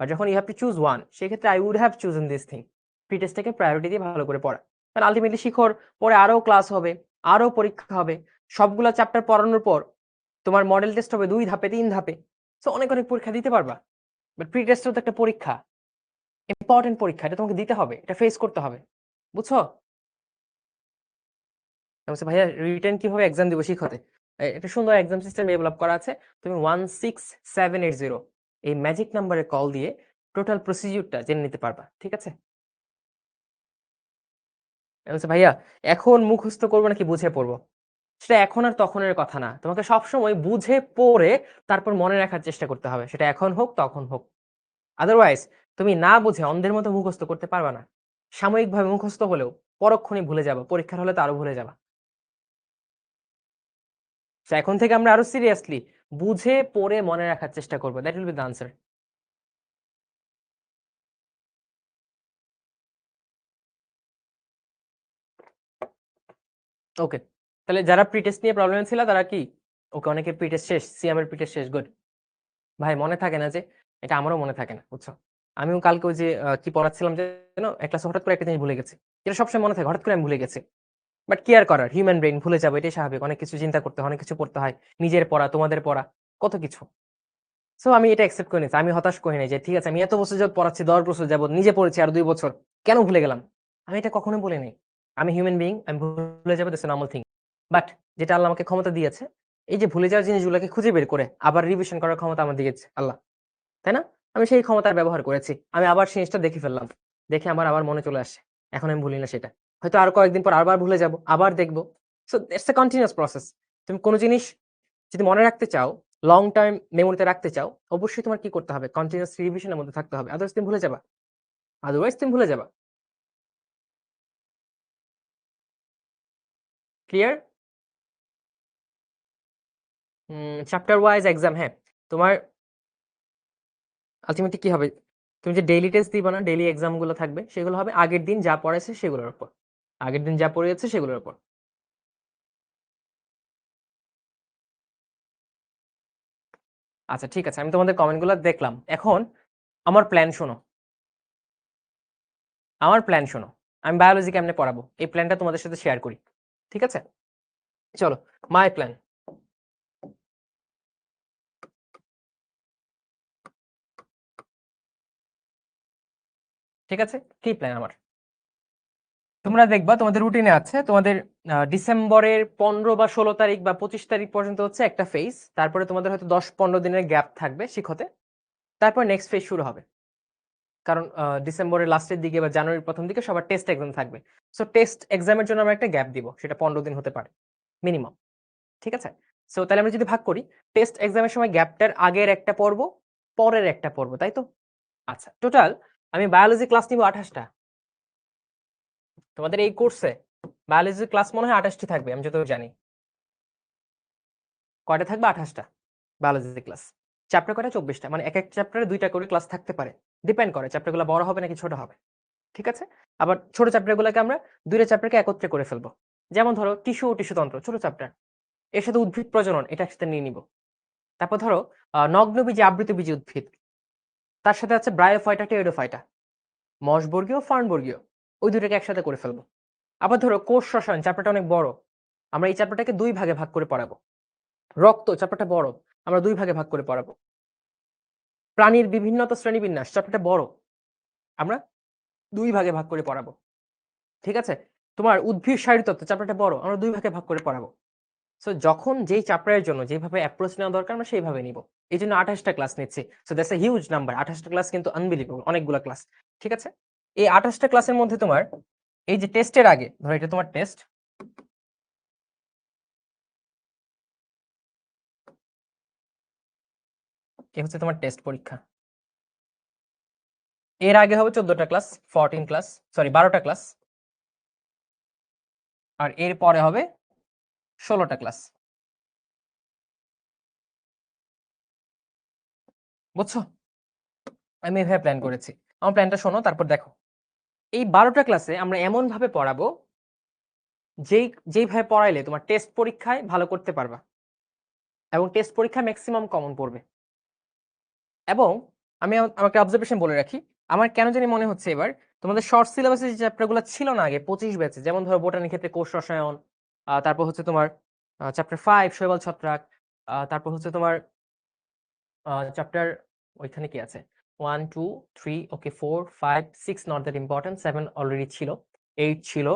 আর যখন you have to choose one, সেক্ষেত্রে I would have chosen this thing, pre টেস্টটাকে প্রায়োরিটি দিয়ে ভালো করে পড়া। কারণ আলটিমেটলি শিখর পরে আরো ক্লাস হবে, আরো পরীক্ষা হবে, সবগুলা চ্যাপ্টার পড়ানোর পর তোমার মডেল টেস্ট হবে 2 ধাপে 3 ধাপে, সো অনেক অনেক পরীক্ষা দিতে পারবা। বাট প্রি টেস্টও তো একটা পরীক্ষা, ইম্পর্টেন্ট পরীক্ষা, এটা তোমাকে দিতে হবে, এটা ফেস করতে হবে, বুঝছো? বলছে ভাইয়া রিটেন কিভাবে এক্সাম দিব শিখতে, একটা সুন্দর এক্সাম সিস্টেম ডেভেলপ করা আছে, তুমি 16780 এই ম্যাজিক নাম্বারে কল দিয়ে টোটাল প্রসিডিউরটা জেনে নিতে পারবা। ঠিক আছে? বলছে ভাইয়া এখন মুখস্থ করবো নাকি বুঝে পড়বো? সেটা এখন আর তখনের কথা না, তোমাকে সবসময় বুঝে পড়ে তারপর মনে রাখার চেষ্টা করতে হবে, সেটা এখন হোক তখন হোক। আদারওয়াইজ তুমি না বুঝে অন্ধের মতো মুখস্থ করতে পারবা না। সাময়িকভাবে মুখস্থ হলেও পরক্ষণে ভুলে যাবা, পরীক্ষার হলে তো আরো ভুলে যাবা। So এখন থেকে আমরা আরো সিরিয়াসলি বুঝে পড়ে মনে রাখার চেষ্টা করবো, that will be the answer. Okay, তাহলে যারা প্রিটেস্ট নিয়ে প্রবলেম ছিল তারা কি, ওকে অনেকের প্রিটেস্ট শেষ, সিএম এর প্রিটেস্ট শেষ, গুড। ভাই মনে থাকে না যে, এটা আমারও মনে থাকে না, বুঝছো? আমিও কালকে ওই যে কি পড়াচ্ছিলাম যেন এক ক্লাসে হঠাৎ করে একটা জিনিস ভুলে গেছি, এটা সবসময় মনে থাকে, হঠাৎ করে আমি ভুলে গেছি। বাট কি আর করার, হিউম্যান ব্রেন, ভুলে যাবো, এটাই স্বাভাবিক, অনেক কিছু চিন্তা করতে হয়, অনেক কিছু পড়তে হয়, নিজের পড়া, তোমাদের পড়া, কত কিছু। সো আমি এটা অ্যাকসেপ্ট করে নিয়েছি, আমি হতাশ করি নাই যে ঠিক আছে আমি এত বছর যাবত পড়াচ্ছি, 10 বছর যাবত নিজে পড়েছি আর 2 বছর, কেন ভুলে গেলাম, আমি এটা কখনো বলি নাই। আমি হিউম্যান বিইং, আমি ভুলে যাবো, that's a normal thing. But যেটা আল্লাহ আমাকে ক্ষমতা দিয়েছে, এই যে ভুলে যাওয়া জিনিসগুলোকে খুঁজে বের করে আবার রিভিশন করার ক্ষমতা আমার দিয়েছে আল্লাহ। তাই না? আমি সেই ক্ষমতার ব্যবহার করেছি। আমি আবার সেই জিনিসটা দেখে ফেললাম। দেখে আমার আবার মনে চলে আসছে। এখন আমি ভুলি না সেটা। হয়তো আরো কয়েকদিন পর আবার ভুলে যাবো, আবার দেখব। So it's a continuous process. তুমি কোন জিনিস যদি মনে রাখতে চাও, লং টার্ম মেমোরিতে রাখতে চাও, অবশ্যই তোমার কি করতে হবে? কন্টিনিউয়াস রিভিশন এর মধ্যে থাকতে হবে। আদারওয়াইজ তুমি ভুলে যাবা। ক্লিয়ার? চ্যাপ্টার ওয়াইজ এক্সাম, হ্যাঁ। তোমার আল্টিমেটলি কি হবে? তুমি যে ডেইলি টেস্ট দিবা না, ডেইলি এক্সাম গুলো থাকবে, সেগুলো হবে আগের দিন যা পড়াইছে সেগুলোর উপর। আগের দিন যা পড়িয়েছে সেগুলোর উপর। আচ্ছা ঠিক আছে, আমি তোমাদের কমেন্ট গুলো দেখলাম। এখন আমার প্ল্যান শোনো। আমার প্ল্যান শোনো। আমি বায়োলজি কেমনে পড়াবো? এই প্ল্যানটা তোমাদের সাথে শেয়ার করি। ঠিক আছে? চলো, মাই প্ল্যান। ঠিক আছে? কি প্ল্যান আমার? তোমরা দেখবা তোমাদের রুটিনে আছে, তোমাদের ডিসেম্বরের 15 বা 16 তারিখ বা 25 তারিখ পর্যন্ত হচ্ছে একটা ফেজ। তারপরে তোমাদের হয়তো 10-15 দিনের গ্যাপ থাকবে শিক্ষতে। তারপর নেক্সট ফেজ শুরু হবে। কারণ ডিসেম্বরের লাস্টের দিকে বা জানুয়ারির প্রথম দিকে সবার টেস্ট এক্সাম থাকবে। সো টেস্ট এক্সামের জন্য আমরা একটা গ্যাপ দিব। সেটা 15 দিন হতে পারে মিনিমাম। ঠিক আছে? সো তাহলে আমরা যদি ভাগ করি, টেস্ট এক্সামের সময় গ্যাপটার আগের একটা পর্ব, পরের একটা পর্ব, তাই তো? আচ্ছা, টোটাল আমি বায়োলজি ক্লাস নিব 28 টা। তোমাদের এই কোর্সে বায়োলজি ক্লাস মনে হয় 28 টি থাকবে, আমি যতদূর জানি। কয়টা থাকবে? 28 টা বায়োলজি ক্লাস। চ্যাপ্টার কয়টা? 24 টা। মানে এক চ্যাপ্টারে 2টা করে ক্লাস থাকতে পারে। ডিপেন্ড করে চ্যাপ্টারগুলো বড় হবে নাকি ছোট হবে। ঠিক আছে? আবার ছোট চ্যাপ্টারগুলোকে আমরা 2টা চ্যাপ্টারকে একত্রে করে ফেলবো। যেমন ধরো টিস্যু ও টিস্যুতন্ত্র, ছোট চ্যাপ্টার। এর সাথে উদ্ভিদ প্রজনন, এটা একসাথে নিয়ে নিব। তারপর ধরো নগ্নবীজি আবৃতবীজি উদ্ভিদ। তার সাথে আছে ব্রায়োফাইটা, টেরিডোফাইটা। মশবর্গীয়, ফার্নবর্গীয়। ওই দুটোকে একসাথে করে ফেলবো। আবার ধরো কোষ রসায়ন, চ্যাপ্টারটা অনেক বড়। আমরা এই চ্যাপ্টারটাকে 2 ভাগে ভাগ করে পড়াবো। রক্ত, চ্যাপ্টারটা বড়। আমরা 2 ভাগে ভাগ করে পড়াবো। প্রাণীর বিভিন্নতা শ্রেণীবিন্যাস, চ্যাপ্টারটা বড়। আমরা 2 ভাগে ভাগ করে পড়াবো। ঠিক আছে? তোমার উদ্ভিদ শারীরতত্ত্ব, চ্যাপ্টারটা বড়। আমরা 2 ভাগে ভাগ করে পড়াবো। সো যখন যেই চ্যাপ্টারের জন্য যেভাবে অ্যাপ্রোচ নেওয়া দরকার আমরা সেইভাবে নিব। এইজন্য 28 টা ক্লাস নিচ্ছি। So that's a huge number. 28 টা ক্লাস কিন্তু আনবিলিভেবল, অনেকগুলা ক্লাস। ঠিক আছে? এই 28 টা ক্লাসের মধ্যে তোমার এই যে টেস্টের আগে, ধরো এটা তোমার টেস্ট। এ হচ্ছে তোমার টেস্ট পরীক্ষা। এর আগে হবে 14 টা ক্লাস, 14 ক্লাস, সরি 12 টা ক্লাস। আর এর পরে হবে 16 টা ক্লাস। বুঝছো? আমি এভাবে প্ল্যান করেছি। আমার প্ল্যানটা শোনো, তারপর দেখো। এই 12 টা ক্লাসে আমরা এমন ভাবে পড়াবো, যেইভাবে পড়াইলে তোমার টেস্ট পরীক্ষায় ভালো করতে পারবা এবং টেস্ট পরীক্ষায় ম্যাক্সিমাম কমন পড়বে। এবং আমি আমাকে অবজারভেশন বলে রাখি, আমার কেন জানি মনে হচ্ছে এবার তোমাদের শর্ট সিলেবাসে যে চ্যাপ্টারগুলো ছিল না আগে 25 ব্যাচে, যেমন ধরো বোটানির ক্ষেত্রে কোষ রসায়ন, তারপর হচ্ছে তোমার চ্যাপ্টার 5 শৈবাল ছত্রাক, তারপর হচ্ছে তোমার চ্যাপ্টার ওইখানে কি আছে 1 2 3, ওকে 4 5 6 নট দ্যাট ইম্পর্টেন্ট, 7 অলরেডি ছিল, 8 ছিল,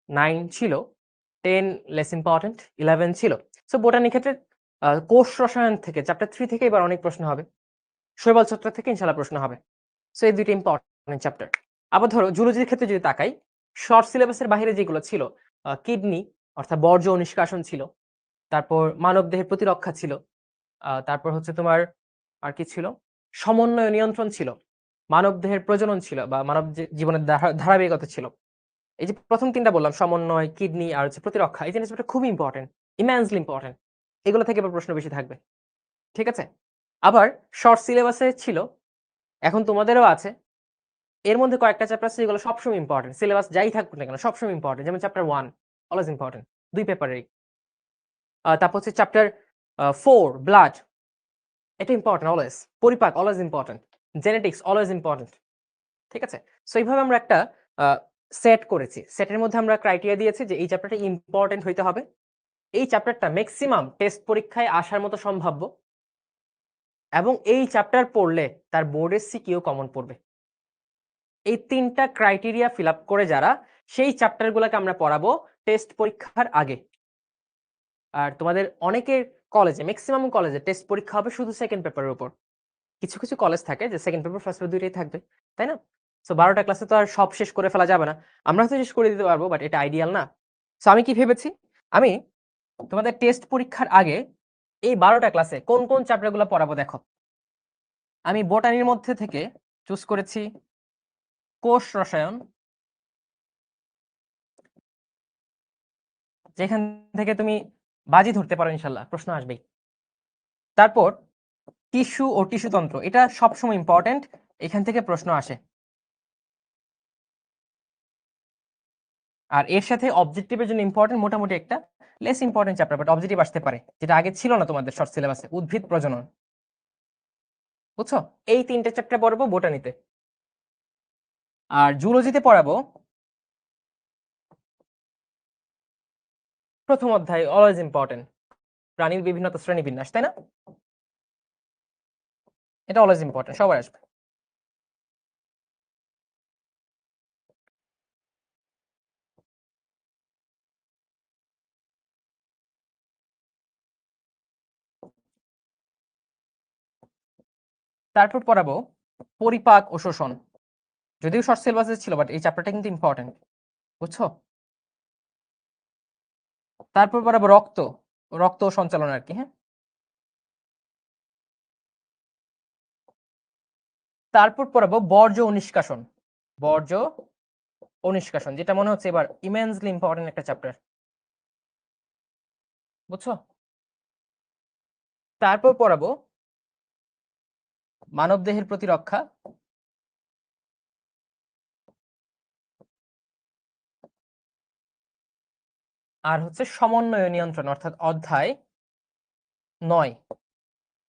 9 ছিল, 10 লেস ইম্পর্টেন্ট, 11 ছিল। সো বোটানির ক্ষেত্রে কোষ রসায়ন থেকে চ্যাপ্টার 3 থেকে এবার অনেক প্রশ্ন হবে। শৈবাল ছত্রাক থেকে ইনশাল্লাহ প্রশ্ন হবে। সো এই দুইটা ইম্পর্টেন্ট চ্যাপ্টার। আবার ধরো জুলজির ক্ষেত্রে যদি তাকাই, শর্ট সিলেবাসের বাইরে যেগুলো ছিল, কিডনি অর্থাৎ বর্জ্য ও নিষ্কাশন ছিল, তারপর মানবদেহের প্রতিরক্ষা ছিল, তারপর হচ্ছে তোমার আর কি ছিল, সমন্বয় নিয়ন্ত্রণ ছিল, মানবদেহের প্রজনন ছিল বা মানব জীবনের ধারাবাহিকতা ছিল। এই যে প্রথম 3টা বললাম, সমন্বয়, কিডনি আর হচ্ছে প্রতিরক্ষা, এই জিনিসটা খুবই ইম্পর্টেন্ট, ইম্যান্সলি ইম্পর্টেন্ট। এগুলো থেকে এবার প্রশ্ন বেশি থাকবে। ঠিক আছে? আবার শর্ট সিলেবাসে ছিল, এখন তোমাদেরও আছে, এর মধ্যে কয়েকটা চ্যাপ্টার আছে যেগুলো সবসময় ইম্পর্টেন্ট, সিলেবাস যাই থাকুক না কেন সবসময় ইম্পর্টেন্ট, যেমন চ্যাপ্টার 1 অলওয়েজ ইম্পর্টেন্ট, 2 পেপারেরই। তারপর হচ্ছে চ্যাপ্টার 4 ব্লাড, এটা ইম্পর্টেন্ট অলওয়েজ। পরিপাক always important. Genetics always important. ঠিক আছে? সো এইভাবে আমরা একটা সেট করেছি। সেটের মধ্যে আমরা ক্রাইটেরিয়া দিয়েছি যে এই চ্যাপ্টারটা ইম্পর্টেন্ট হইতে হবে। এই চ্যাপ্টারটা ম্যাক্সিমাম টেস্ট পরীক্ষায় আসার মতো সম্ভাব্য এবং এই চ্যাপ্টার পড়লে তার বোর্ডের সিকিউ কমন পড়বে। এই 3টা ক্রাইটেরিয়া ফিল আপ করে যারা, সেই চ্যাপ্টারগুলোকে আমরা পড়াবো টেস্ট পরীক্ষার আগে। আর তোমাদের অনেকের কলেজে, ম্যাক্সিমাম কলেজে টেস্ট পরীক্ষা হবে শুধু সেকেন্ড পেপারের উপর। কিছু কিছু কলেজ থাকে যে সেকেন্ড পেপার ফার্স্ট পেপার দুইটাই থাকবে, তাই না? সো 12টা ক্লাসে তো আর সব শেষ করে ফেলা যাবে না। আমরা হয়তো শেষ করে দিতে পারবো, বাট এটা আইডিয়াল না। সো আমি কি ভেবেছি, আমি তোমাদের টেস্ট পরীক্ষার আগে এই 12টা ক্লাসে কোন কোন চ্যাপ্টারগুলো পড়াবো দেখো। আমি বোটানির মধ্যে থেকে চুজ করেছি কোষ রসায়ন, যেখান থেকে তুমি বাজি ধরতে পারো, ইনশাল্লাহ প্রশ্ন আসবেই। তারপর টিস্যু ও টিস্যুতন্ত্র, এটা সবসময় ইম্পর্টেন্ট, এখান থেকে প্রশ্ন আসে। আর এর সাথে অবজেক্টিভের জন্য ইম্পর্টেন্ট মোটামুটি একটা less important chapter, but objective আসতে পারে, যেটা আগে ছিল না তোমাদের শর্ট সিলেবাসে, উদ্ভিদ প্রজনন। বুঝছো? এই 3টে চ্যাপ্টার পড়াবো বোটানিতে। আর জুলজিতে পড়াবো প্রথম অধ্যায়, অলওয়েজ ইম্পর্টেন্ট, প্রাণীর বিভিন্নতা শ্রেণীবিন্যাস, তাই না? এটা অলওয়েজ ইম্পর্টেন্ট, সবার আসবে। তারপর পড়াবো পরিপাক ও শোষণ, যদিও শর্ট সিলেবাসে ছিল, বাট এই চ্যাপ্টারটা কিন্তু ইম্পর্টেন্ট, বুঝছো? তারপর পড়াবো রক্ত, রক্ত ও সঞ্চালন আর কি, হ্যাঁ। তারপর পড়াবো বর্জ্য ও নিষ্কাশন, বর্জ্য ও নিষ্কাশন, যেটা মনে হচ্ছে এবার ইমেন্সলি ইম্পর্টেন্ট একটা চ্যাপ্টার, বুঝছো? তারপর পড়াবো মানবদেহের প্রতিরক্ষা, আর হচ্ছে সমন্বয় নিয়ন্ত্রণ, অর্থাৎ অধ্যায় 9,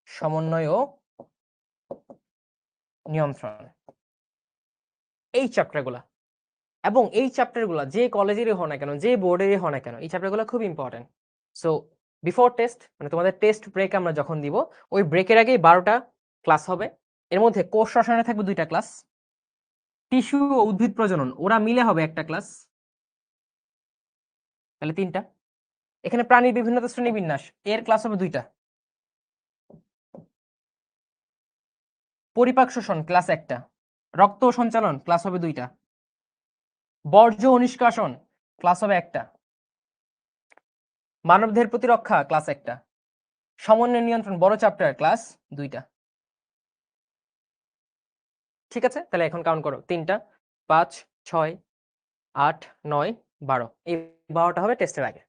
সমন্বয় ও নিয়ন্ত্রণ, এই চ্যাপ্টারগুলা। এবং এই চ্যাপ্টারগুলা যে কলেজেরই হয় না কেন, যে বোর্ডেরই হয় না কেন, এই চ্যাপ্টারগুলো খুব ইম্পর্টেন্ট। সো বিফোর টেস্ট, মানে তোমাদের টেস্ট ব্রেক আমরা যখন দিব, ওই ব্রেকের আগেই 12টা ক্লাস হবে। এর মধ্যে কোষ রসায়নে থাকবে 2টা ক্লাস, টিস্যু ও উদ্ভিদ প্রজনন ওরা মিলে হবে একটা ক্লাস, তাহলে 3টা। এখানে প্রাণীর বিভিন্নতা শ্রেণীবিন্যাস এর ক্লাস হবে 2টা, পরিপাক শোষণ ক্লাস 1টা, রক্ত সঞ্চালন ক্লাস হবে 2টা, বর্জ্য ও নিষ্কাশন ক্লাস হবে 1টা, মানবদেহের প্রতিরক্ষা ক্লাস 1টা, সমন্বয় নিয়ন্ত্রণ বড় চ্যাপ্টার ক্লাস 2টা। ঠিক আছে, তাহলে এখন কাউন্ট করো, 3টা, 5, 6, 8, 9, 12, এই 12টা হবে টেস্টের আগে।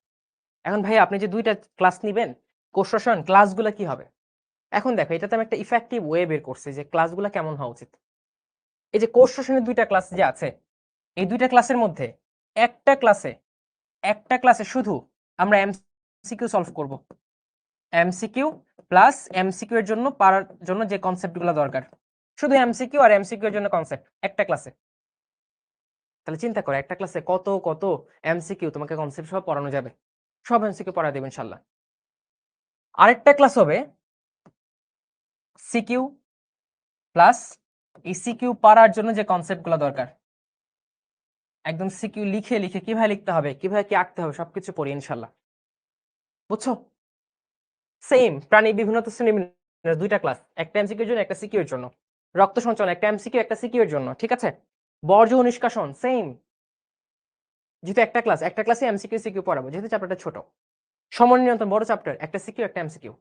এখন ভাই আপনি যে 2টা ক্লাস নিবেন, কোষ রসায়ন ক্লাসগুলো কি হবে? এখন দেখো, এটাতে আমি একটা ইফেক্টিভ ওয়ে বের করছি যে ক্লাসগুলো কেমন হওয়া উচিত। এই যে কোষ রসায়নের 2টা ক্লাস যে আছে, এই 2টা ক্লাসের মধ্যে একটা ক্লাসে শুধু আমরা এমসিকিউ সলভ করব, এমসিকিউ প্লাস এমসিকিউ এর জন্য পারার জন্য যে কনসেপ্টগুলো দরকার, শুধু এমসিকিউ আর এমসিকিউ এর জন্য কনসেপ্ট একটা ক্লাসে। তাহলে চিন্তা করো, একটা ক্লাসে কত কত এমসিকিউ তোমাকে কনসেপ্ট সহ পড়ানো যাবে, সব এমসিকিউ পড়া দেবে ইনশাআল্লাহ। আরেকটা ক্লাস হবে সিকিউ প্লাস এই সিকিউ পারার জন্য যে কনসেপ্টগুলো দরকার, একদম সিকিউ লিখে লিখে কিভাবে লিখতে হবে, কিভাবে কি আঁকতে হবে, সবকিছু পড়ি ইনশাআল্লাহ, বুঝছো? সেম প্রাণী বিভিন্নতা শ্রেণীবিন্যাস 2টা ক্লাস, একটা এমসিকিউ এর জন্য একটা সিকিউ এর জন্য, রক্ত সঞ্চালন একটা এমসিকিউ একটা সিকিউ এর জন্য, ঠিক আছে? বর্জ্য ও নিষ্কাশন সেম, যেহেতু একটা ক্লাসে এমসিকিউ সিকিউ পড়াবো, যেহেতু চ্যাপ্টারটা ছোট। সমন্বয় নিয়ন্ত্রণ বড় চ্যাপ্টার, একটা সিকিউ একটা এমসিকিউ।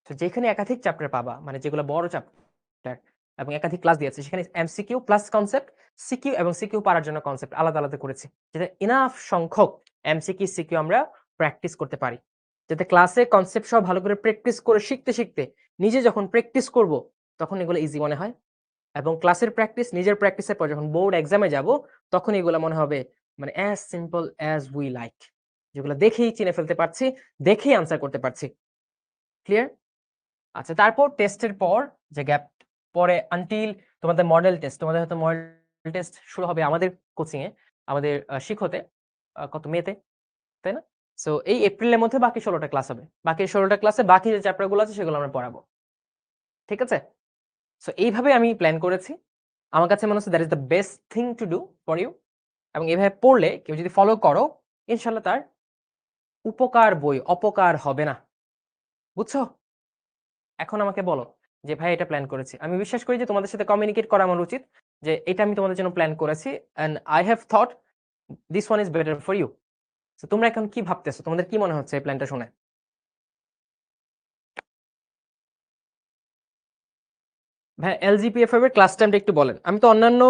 তো যেখানে একাধিক চ্যাপ্টার পাবা, মানে যেগুলো বড় চ্যাপ্টার এবং একাধিক ক্লাস দিয়েছে, সেখানে এমসিকিউ প্লাস কনসেপ্ট, সিকিউ এবং সিকিউ পারার জন্য কনসেপ্ট আলাদা আলাদা করেছি, যাতে ইনাফ সংখ্যক এমসিকিউ সিকিউ আমরা প্র্যাকটিস করতে পারি, যাতে ক্লাসে কনসেপ্ট সব ভালো করে প্র্যাকটিস করে শিখতে শিখতে নিজে যখন প্র্যাকটিস করব তখন এগুলো ইজি মনে হয়, এবং ক্লাসের প্র্যাকটিস নিজের প্র্যাকটিসের পর যখন বোর্ড এক্সামে যাব তখন এগুলো মনে হবে মানে as simple as we like, যেগুলো দেখেই চিনে ফেলতে পারছি, দেখেই আনসার করতে পারছি। ক্লিয়ার? আচ্ছা, তারপর টেস্টের পর যে গ্যাপ পরে আনটিল তোমাদের মডেল টেস্ট, তোমাদের হয়তো মডেল টেস্ট শুরু হবে আমাদের কোচিং এ, আমাদের শিক্ষতে কত মেতে, তাই না? সো এই এপ্রিলের মধ্যে বাকি 16টা ক্লাস হবে, বাকি 16টা ক্লাসে বাকি যে চ্যাপ্টার গুলো আছে সেগুলো আমরা পড়াবো, ঠিক আছে? সো এইভাবে আমি প্ল্যান করেছি, আমার কাছে মনে হচ্ছে that is the best thing to do for you. এবং এভাবে পড়লে কেউ যদি ফলো করো ইনশাল্লাহ তার উপকার বই অপকার হবে না। বুঝছো? এখন আমাকে বলো যে ভাই এটা প্ল্যান করেছি। আমি বিশ্বাস করি যে তোমাদের সাথে কমিউনিকেট করা আমার উচিত যে এটা আমি তোমাদের জন্য প্ল্যান করেছি and I have thought this one is better for you. তো তোমরা এখন কি ভাবতেছো? তোমাদের কি মনে হচ্ছে এই প্ল্যানটা শুনে? ভাই এলজিপিএফ এর ক্লাস টাইমটা একটু বলেন। আমি তো অন্যান্য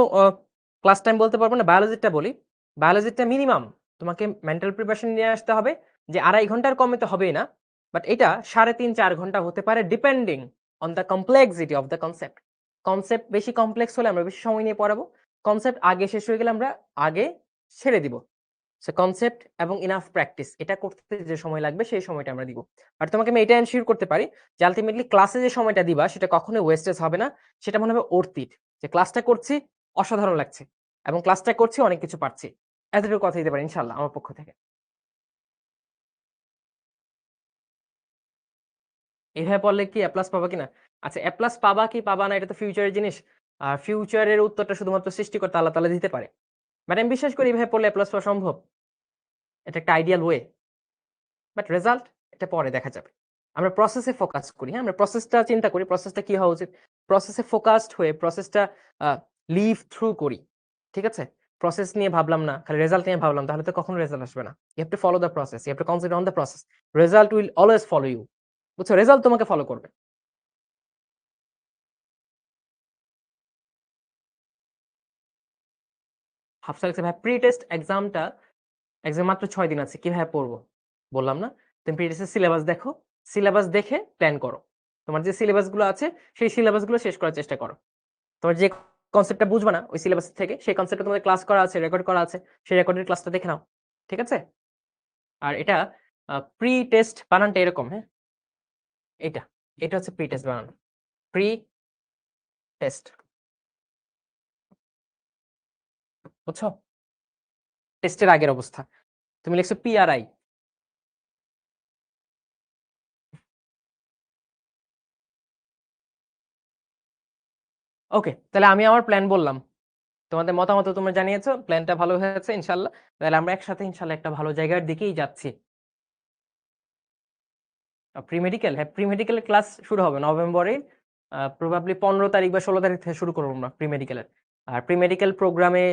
ক্লাস টাইম বলতে পারবো না, বায়োলজিটা বলি। বায়োলজিটা মিনিমাম তোমাকে মেন্টাল প্রিপারেশন নিয়ে আসতে হবে যে 2.5 ঘন্টার কমে তো হবেই না। বাট এটা 3.5-4 ঘন্টা হতে পারে depending on the complexity of the concept. Concept বেশি কমপ্লেক্স হলে আমরা বেশি সময় নিয়ে পড়াবো। কনসেপ্ট আগে শেষ হয়ে গেলে আমরা আগে ছেড়ে দিব। সো কনসেপ্ট এবং ইনাফ প্র্যাকটিস এটা করতে যে সময় লাগবে সেই সময়টা আমরা দিব। আর তোমাকে আমি এটা এনশিওর করতে পারি যে আলটিমেটলি ক্লাসে যে সময়টা দিবা সেটা কখনোই ওয়েস্টেজ হবে না। সেটা মনে হবে অর্থ ইট, যে ক্লাসটা করছি অসাধারণ লাগছে এবং ক্লাসটা করছি অনেক কিছু পারছি। এতটুকু কথা দিতে পারি ইনশাল্লাহ আমার পক্ষ থেকে। এভাবে পড়লে কি এ প্লাস পাবা কিনা? আচ্ছা, এ প্লাস পাবা কি পাবা না এটা তো ফিউচারের জিনিস। আর ফিউচারের উত্তরটা শুধুমাত্র সৃষ্টিকর্তা আল্লাহ তাআলা দিতে পারে। মানে আমি বিশ্বাস করি এভাবে পড়লে এ প্লাস পাওয়া সম্ভব। এটা একটা আইডিয়াল ওয়ে। বাট রেজাল্ট এটা পরে দেখা যাবে। আমরা প্রসেসে ফোকাস করি, হ্যাঁ? আমরা প্রসেসটা চিন্তা করি, প্রসেসটা কি হওয়া উচিত? প্রসেসে ফোকাসড হয়ে প্রসেসটা আ লিভ থ্রু করি। ঠিক আছে? প্রসেস নিয়ে ভাবলাম না, খালি রেজাল্ট নিয়ে ভাবলাম তাহলে তো কখনো রেজাল্ট আসবে না। You have to follow the process, you have to consider on the process. Result will always follow you. বুঝছো? রেজাল্ট তোমাকে ফলো করবে। হাফসা লিখছে ভাই প্রি টেস্ট এক্সামটা এক্সাম মাত্র 6 দিন আছে। কিভাবে পড়বো? বললাম না? তুমি প্রি টেস্টের সিলেবাস দেখো। সিলেবাস দেখে প্ল্যান করো। তোমার যে সিলেবাস গুলো আছে সেই সিলেবাস গুলো শেষ করার চেষ্টা করো। তোমার যে কনসেপ্টটা বুঝবা না ওই সিলেবাস থেকে সেই কনসেপ্টটা তোমাদের ক্লাস করা আছে, রেকর্ড করা আছে। সেই রেকর্ডের ক্লাসটা দেখে নাও। ঠিক আছে? আর এটা প্রি টেস্ট বানানটা এরকম, হ্যাঁ? এটা। এটা হচ্ছে প্রি টেস্ট বানান। Pre test. বুঝছো? টেস্টের আগের অবস্থা। তুমি লিখছো পিআরআই। ওকে, তাহলে আমি আমার প্ল্যান বললাম। তোমাদের মতামত তোমরা জানিয়েছো। প্ল্যানটা ভালো হয়েছে ইনশাআল্লাহ। তাহলে আমরা একসাথে ইনশাআল্লাহ একটা ভালো জায়গার দিকেই যাচ্ছি। প্রি মেডিকেল, হ্যাঁ, প্রি মেডিকেলের ক্লাস শুরু হবে নভেম্বরের প্রবাবলি 15 তারিখ বা 16 তারিখ থেকে শুরু করবো আমরা প্রি মেডিকেলের। আর প্রি মেডিকেল প্রোগ্রামে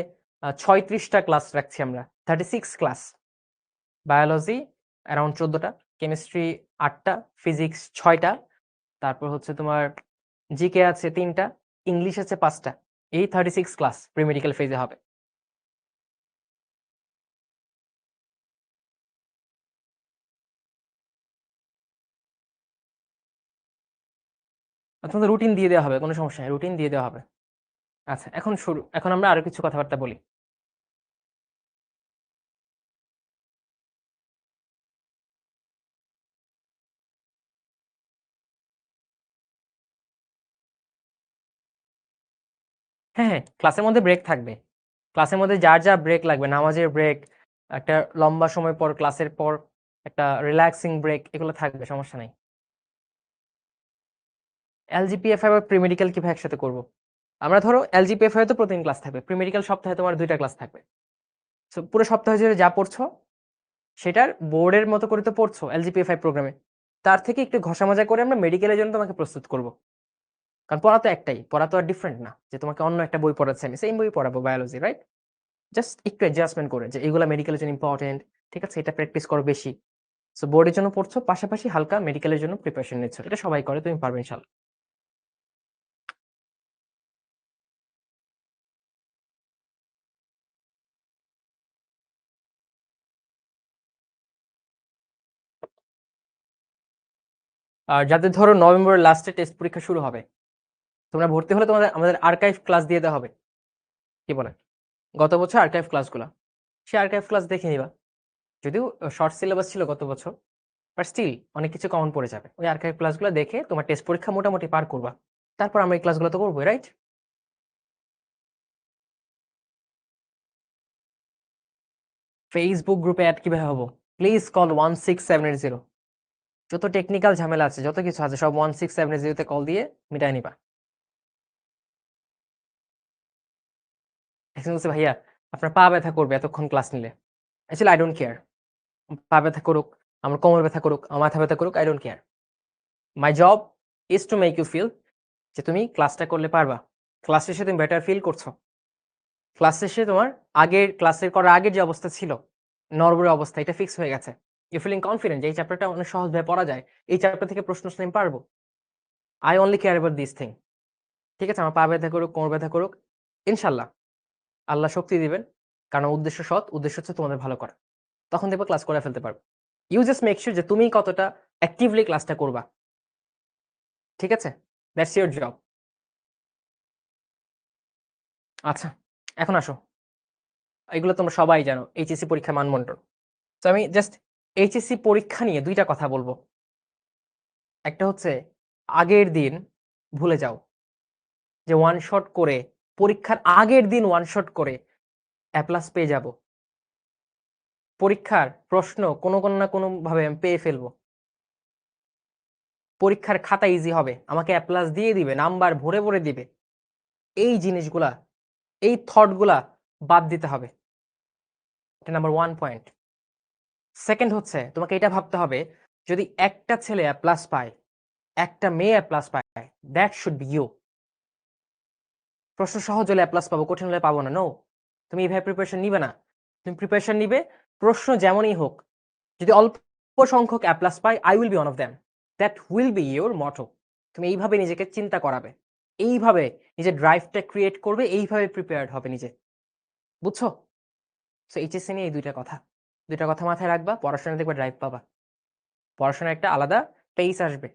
36টা ক্লাস রাখছি আমরা, 36 ক্লাস। বায়োলজি অ্যারাউন্ড 14টা, কেমিস্ট্রি 8টা, ফিজিক্স 6টা, তারপর হচ্ছে তোমার জিকে আছে 3টা, ইংলিশ আছে 5টা। এই 36 ক্লাস প্রি মেডিকেল ফেজে হবে। আর তোমাদের রুটিন দিয়ে দেওয়া হবে, কোনো সমস্যা নেই, রুটিন দিয়ে দেওয়া হবে। আচ্ছা, এখন আমরা আরো কিছু কথাবার্তা বলি। হ্যাঁ, হ্যাঁ, ক্লাসের মধ্যে ব্রেক থাকবে। ক্লাসের মধ্যে যার যা ব্রেক লাগবে, নামাজের ব্রেক, একটা লম্বা সময় পর ক্লাসের পর একটা রিল্যাক্সিং ব্রেক, এগুলো থাকবে, সমস্যা নাই। এলজিপিএফআই বা প্রি মেডিকেল কিভাবে একসাথে করব? আমরা ধরো এলজিপিএফআই তো প্রতিদিন ক্লাস থাকবে, প্রি মেডিকেল সপ্তাহে তোমার 2টা ক্লাস থাকবে। সো পুরো সপ্তাহ জুড়ে যা পড়ছো সেটার বোর্ডের মতো করে তো পড়ছো এলজিপিএফআই প্রোগ্রামে, তার থেকে একটু ঘষা মাজা করে আমরা মেডিকেলের জন্য তোমাকে প্রস্তুত করব। কারণ পড়া তো একটাই, পড়া তো আর ডিফারেন্ট না যে তোমাকে অন্য একটা বই পড়াচ্ছে, আমি সেম বই পড়াবো বায়োলজি, রাইট? জাস্ট একটু অ্যাডজাস্টমেন্ট করে যে এগুলা মেডিকেলের জন্য ইম্পর্টেন্ট। ঠিক আছে? এটা প্র্যাকটিস করো বেশি। সো বোর্ডের জন্য পড়ছো, পাশাপাশি হালকা মেডিকেলের জন্য প্রিপারেশন নিচ্ছ। এটা সবাই করে, তুমি পারবে ইনশাল্লাহ। আর যাদের ধরো নভেম্বরের লাস্টে টেস্ট পরীক্ষা শুরু হবে, তোমরা ভর্তি হলে তোমাদের আমাদের আর্কাইভ ক্লাস দিয়ে দেওয়া হবে। কি বলে? গত বছর আর্কাইভ ক্লাসগুলো, সে আর্কাইভ ক্লাস দেখে নিবা। যদিও শর্ট সিলেবাস ছিল গত বছর, বাট স্টিল অনেক কিছু কমন পড়ে যাবে। ওই আর্কাইভ ক্লাসগুলো দেখে তোমার টেস্ট পরীক্ষা মোটামুটি পার করবা। তারপর আমরা এই ক্লাসগুলো তো করবো, রাইট? ফেসবুক গ্রুপে অ্যাড কিভাবে হবো? Please call 16780। যত টেকনিক্যাল ঝামেলা আছে, যত কিছু আছে, সব 16780 কল দিয়ে মিটায় নিবা। এখন বলছে ভাইয়া আপনার পা ব্যথা করবে এতক্ষণ ক্লাস নিলে। Actually I don't care. পা ব্যথা করুক, আমার কোমর ব্যথা করুক, আমার মাথা ব্যথা করুক, I don't care. My job is to make you feel যে তুমি ক্লাসটা করলে পারবা। ক্লাস শেষে তুমি বেটার ফিল করছো। ক্লাস শেষে তোমার ক্লাসের করার আগের যে অবস্থা ছিল, নড়বড়ে অবস্থা, এটা ফিক্স হয়ে গেছে। ইউ ফিলিং কনফিডেন্ট যে এই চ্যাপ্টারটা অনেক সহজভাবে পড়া যায়। এই চ্যাপ্টার থেকে প্রশ্ন আসলে আমি পারবো। I only care about this thing. ঠিক আছে? আমার পা ব্যথা করুক, কোমর ব্যথা করুক, ইনশাল্লাহ আল্লাহ শক্তি দিবেন। কারণ উদ্দেশ্য সৎ, উদ্দেশ্য হচ্ছে তোমাদের ভালো করা। তখন দেখবা ক্লাস করে ফেলতে পারবে। ইউ জাস্ট মেক সিউর যে তুমি কতটা অ্যাক্টিভলি ক্লাসটা করবা। ঠিক আছে? That's your job. আচ্ছা, এখন আসো। এগুলো তোমরা সবাই জানো। এইচএসসি পরীক্ষার মানবন্টন। তো আমি জাস্ট এইচএসসি পরীক্ষা নিয়ে ২ টা কথা বলবো। একটা হচ্ছে আগের দিন ভুলে যাও। যে ওয়ান শট করে পরীক্ষার আগের দিন ওয়ান শট করে এ প্লাস পেয়ে যাব। পরীক্ষার প্রশ্ন কোনো না কোনোভাবে আমি পেয়ে ফেলবো। পরীক্ষার খাতা ইজি হবে। আমাকে এ প্লাস দিয়ে দিবে, নাম্বার ভরে, ভরে দিবে। এই জিনিসগুলা, এই থট গুলা বাদ দিতে হবে। এটা নাম্বার 1 পয়েন্ট। সেকেন্ড হচ্ছে তোমাকে এটা ভাবতে হবে যদি একটা ছেলে এ প্লাস পায়, একটা মেয়ে এ প্লাস পায়, দ্যাট শুড বি ইউ। প্রশ্ন সহজ হলে এ প্লাস পাবো, কঠিন হলে পাবো না। নো, তুমি এইভাবে প্রিপারেশন নিবে না। তুমি প্রিপারেশন নিবে প্রশ্ন যেমনই হোক। যদি অল্প সংখ্যক এ প্লাস পাই, I will be one of them. That will be your motto. তুমি এইভাবে নিজেকে চিন্তা করাবে, এইভাবে নিজের ড্রাইভটা ক্রিয়েট করবে, এইভাবে প্রিপেয়ার্ড হবে নিজে। বুঝছো? সো এইচএসসি নিয়ে এই ২টা কথা, ২টা কথা মাথায় রাখবা। পড়াশোনা দেখবা ড্রাইভ পাবা। পড়াশোনার একটা আলাদা পেইস আসবে।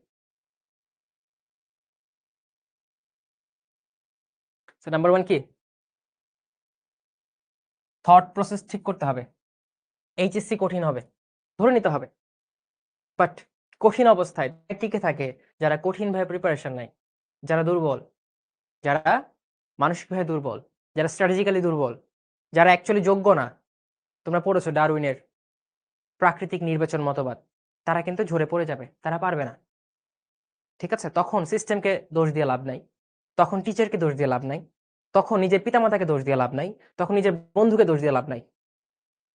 সো নাম্বার 1 কি? থট প্রসেস ঠিক করতে হবে। এইচএসসি কঠিন হবে, ধরে নিতে হবে। বাট কঠিন অবস্থায় টিকে থাকে যারা কঠিনভাবে প্রিপারেশন নেয়, যারা দুর্বল, যারা মানসিকভাবে দুর্বল, যারা স্ট্র্যাটেজিক্যালি দুর্বল, যারা অ্যাকচুয়ালি যোগ্য না। তোমরা পড়েছো ডারউইনের প্রাকৃতিক নির্বাচন মতবাদ। তারা কিন্তু ঝরে পড়ে যাবে, তারা পারবে না। ঠিক আছে? তখন সিস্টেমকে দোষ দিয়ে লাভ নাই, তখন টিচারকে দোষ দিয়ে লাভ নাই, তখন নিজের পিতামাতাকে দোষ দিয়ে লাভ নাই, তখন নিজের বন্ধুকে দোষ দিয়ে লাভ নাই,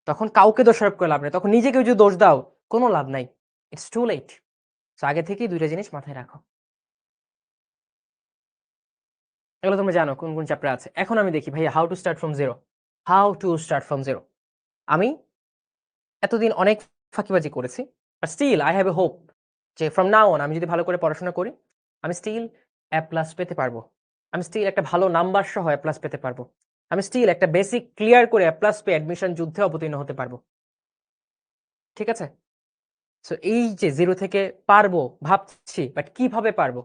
তখন কাউকে দোষারোপ করে লাভ নাই, তখন নিজেকে যদি দোষ দাও কোনো লাভ নাই। It's two late. সো আগে থেকেই ২টা জিনিস মাথায় রাখো। এগুলো তোমরা জানো কোন, কোন চ্যাপ্টার আছে। এখন আমি দেখি ভাইয়া how to start from zero. How to start from zero. আমি এতদিন অনেক ফাঁকিবাজি করেছি। But still I have a hope যে ফ্রম নাও অন আমি যদি ভালো করে পড়াশোনা করি, আমি স্টিল এ প্লাস পেতে পারবো। আমি স্টিল একটা ভালো নাম্বার সহ এ প্লাস পেতে পারবো। আমি স্টিল একটা বেসিক ক্লিয়ার করে এ প্লাস পেয়ে অ্যাডমিশন যুদ্ধে অবতীর্ণ হতে পারবো। ঠিক আছে? সো এই যে জিরো থেকে পারবো ভাবছি, বাট কিভাবে পারবো?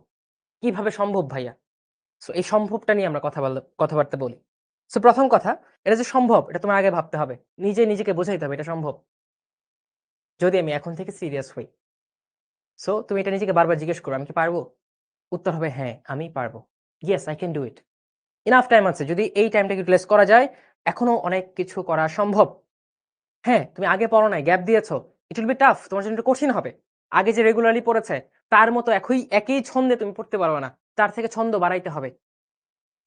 কিভাবে সম্ভব ভাইয়া? সো এই সম্ভবটা নিয়ে আমরা কথাবার্তা বলি। সো ১ম কথা, এটা যে সম্ভব এটা তোমার আগে ভাবতে হবে। নিজেকে বোঝাইতে হবে এটা সম্ভব। যদি আমি এখন থেকে সিরিয়াস হই। সো তুমি এটা নিজেকে বারবার জিজ্ঞেস করো, আমি কি পারবো? উত্তর হবে হ্যাঁ, আমি পারবো। Yes, I can do it. Enough time আছে। যদি এই টাইমটাকে ইউটিলাইজ করা যায়, এখনো অনেক কিছু করা সম্ভব। হ্যাঁ, তুমি আগে পড়ো নাই, গ্যাপ দিয়েছো। It will be tough. তোমার জন্য একটু কঠিন হবে। আগে যে রেগুলারলি পড়েছে, তার মতো একই ছন্দে তুমি পড়তে পারবে না। তার থেকে ছন্দ বাড়াইতে হবে।